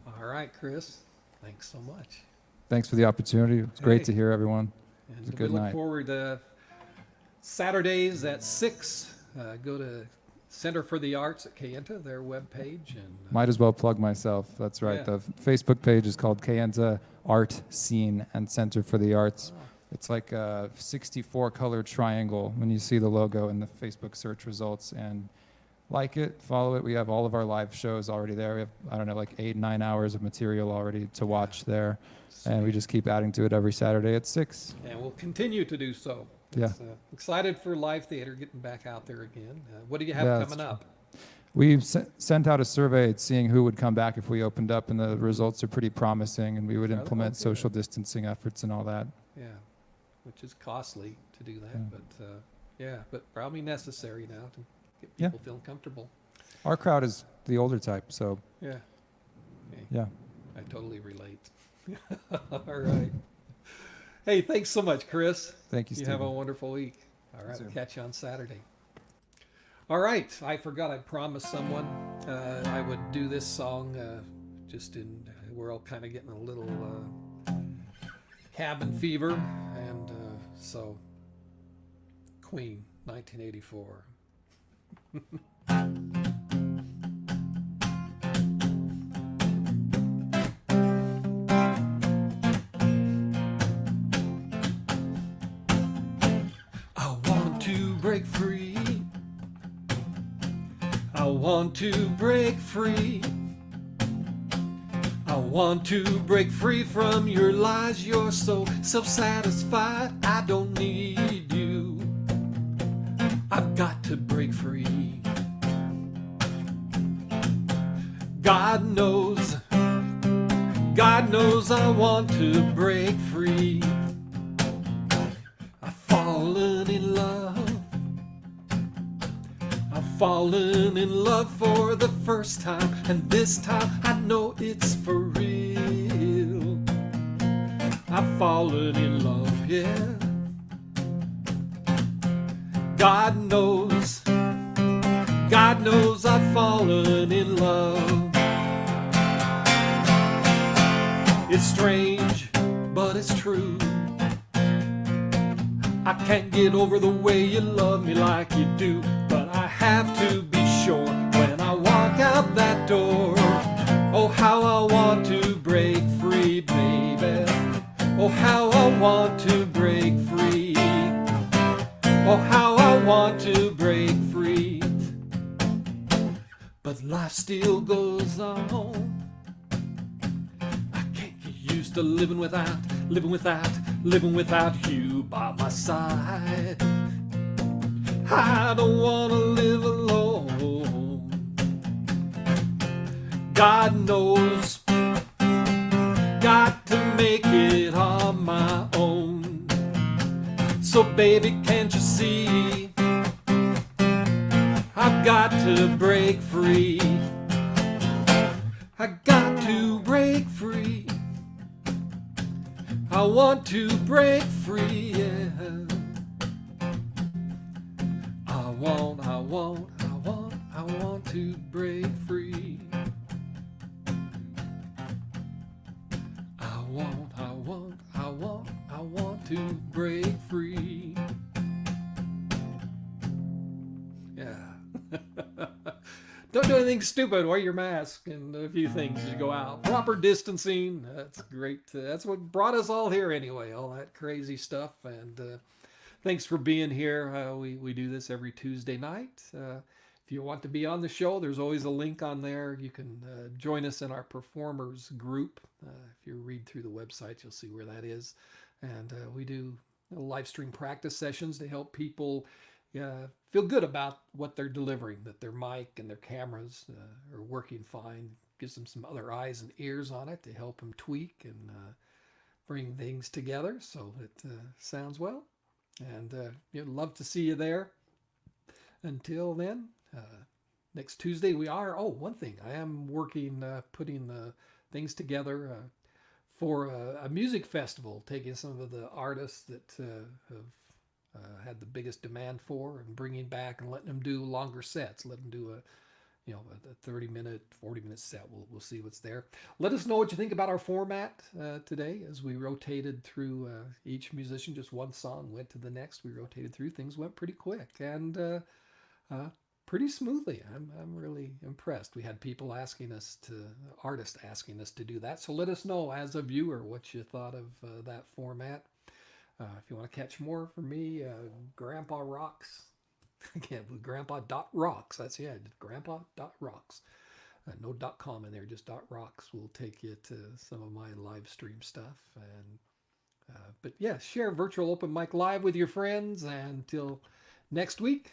All right, Chris. Thanks so much. Thanks for the opportunity. It's great Hey. to hear everyone. And It was a we good look night. forward to Saturdays at 6. Go to Center for the Arts at Kayenta, their webpage. And Might as well plug myself. That's right. Yeah. The Facebook page is called Kayenta Art Scene and Center for the Arts. It's like a 64 color triangle when you see the logo in the Facebook search results. And like it, follow it. We have all of our live shows already there. We have, I don't know, like 8-9 hours of material already to watch there. And we just keep adding to it every Saturday at 6. And we'll continue to do so. Yeah. Excited for live theater getting back out there again. What do you have Yeah, that's coming true. up? We sent out a survey seeing who would come back if we opened up, and the results are pretty promising, and we would Are they? implement Okay. social distancing efforts and all that. Yeah, which is costly to do that, Yeah. but probably necessary now to get Yeah. people feeling comfortable. Our crowd is the older type, so Yeah. Okay. yeah. I totally relate. All right. Hey, thanks so much, Chris. Thank you, You Stephen. have a wonderful week. All right, too. we'll catch you on Saturday. All right, I forgot I promised someone I would do this song we're all kind of getting a little cabin fever, and so Queen, 1984. I want to break free. I want to break free. I want to break free from your lies. You're so self-satisfied. I don't need you. I've got to break free. God knows I want to break free. I've fallen in love. I've fallen in love for the first time, and this time I know it's for real. I've fallen in love, yeah. God knows I've fallen in love. It's strange, but it's true. I can't get over the way you love me like you do, but I have to be sure when I walk out that door. Oh, how I want to break free, baby. Oh, how I want to break free. Oh, how I want to break free. But life still goes on. I can't get used to living without you by my side. I don't want to live alone. God knows, got to make it on my own. So baby, can't you see? I've got to break free. I got to break free. I want to break free, yeah. I want to break free. I want to break free. Yeah. Don't do anything stupid. Wear your mask and a few things as you go out. Proper distancing. That's great. That's what brought us all here anyway. All that crazy stuff. And thanks for being here. We do this every Tuesday night. If you want to be on the show, there's always a link on there. You can join us in our performers group. If you read through the website, you'll see where that is. And we do live stream practice sessions to help people feel good about what they're delivering, that their mic and their cameras are working fine. Gives them some other eyes and ears on it to help them tweak and bring things together so it sounds well. And you'd love to see you there. Until then, next Tuesday we are. Oh, one thing, I am working, putting things together for a music festival, taking some of the artists that have had the biggest demand for and bringing back and letting them do longer sets. Let them do a 30-minute, 40-minute set. We'll see what's there. Let us know what you think about our format today as we rotated through each musician. Just one song went to the next. We rotated through. Things went pretty quick and pretty smoothly. I'm really impressed. We had artists asking us to do that. So let us know as a viewer what you thought of that format. If you want to catch more from me, Grandpa Rocks. Again, grandpa.rocks. That's grandpa.rocks. No .com in there, just .rocks will take you to some of my live stream stuff. And but yeah, share Virtual Open Mic Live with your friends. And until next week,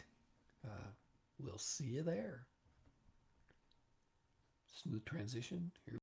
we'll see you there. Smooth transition. Here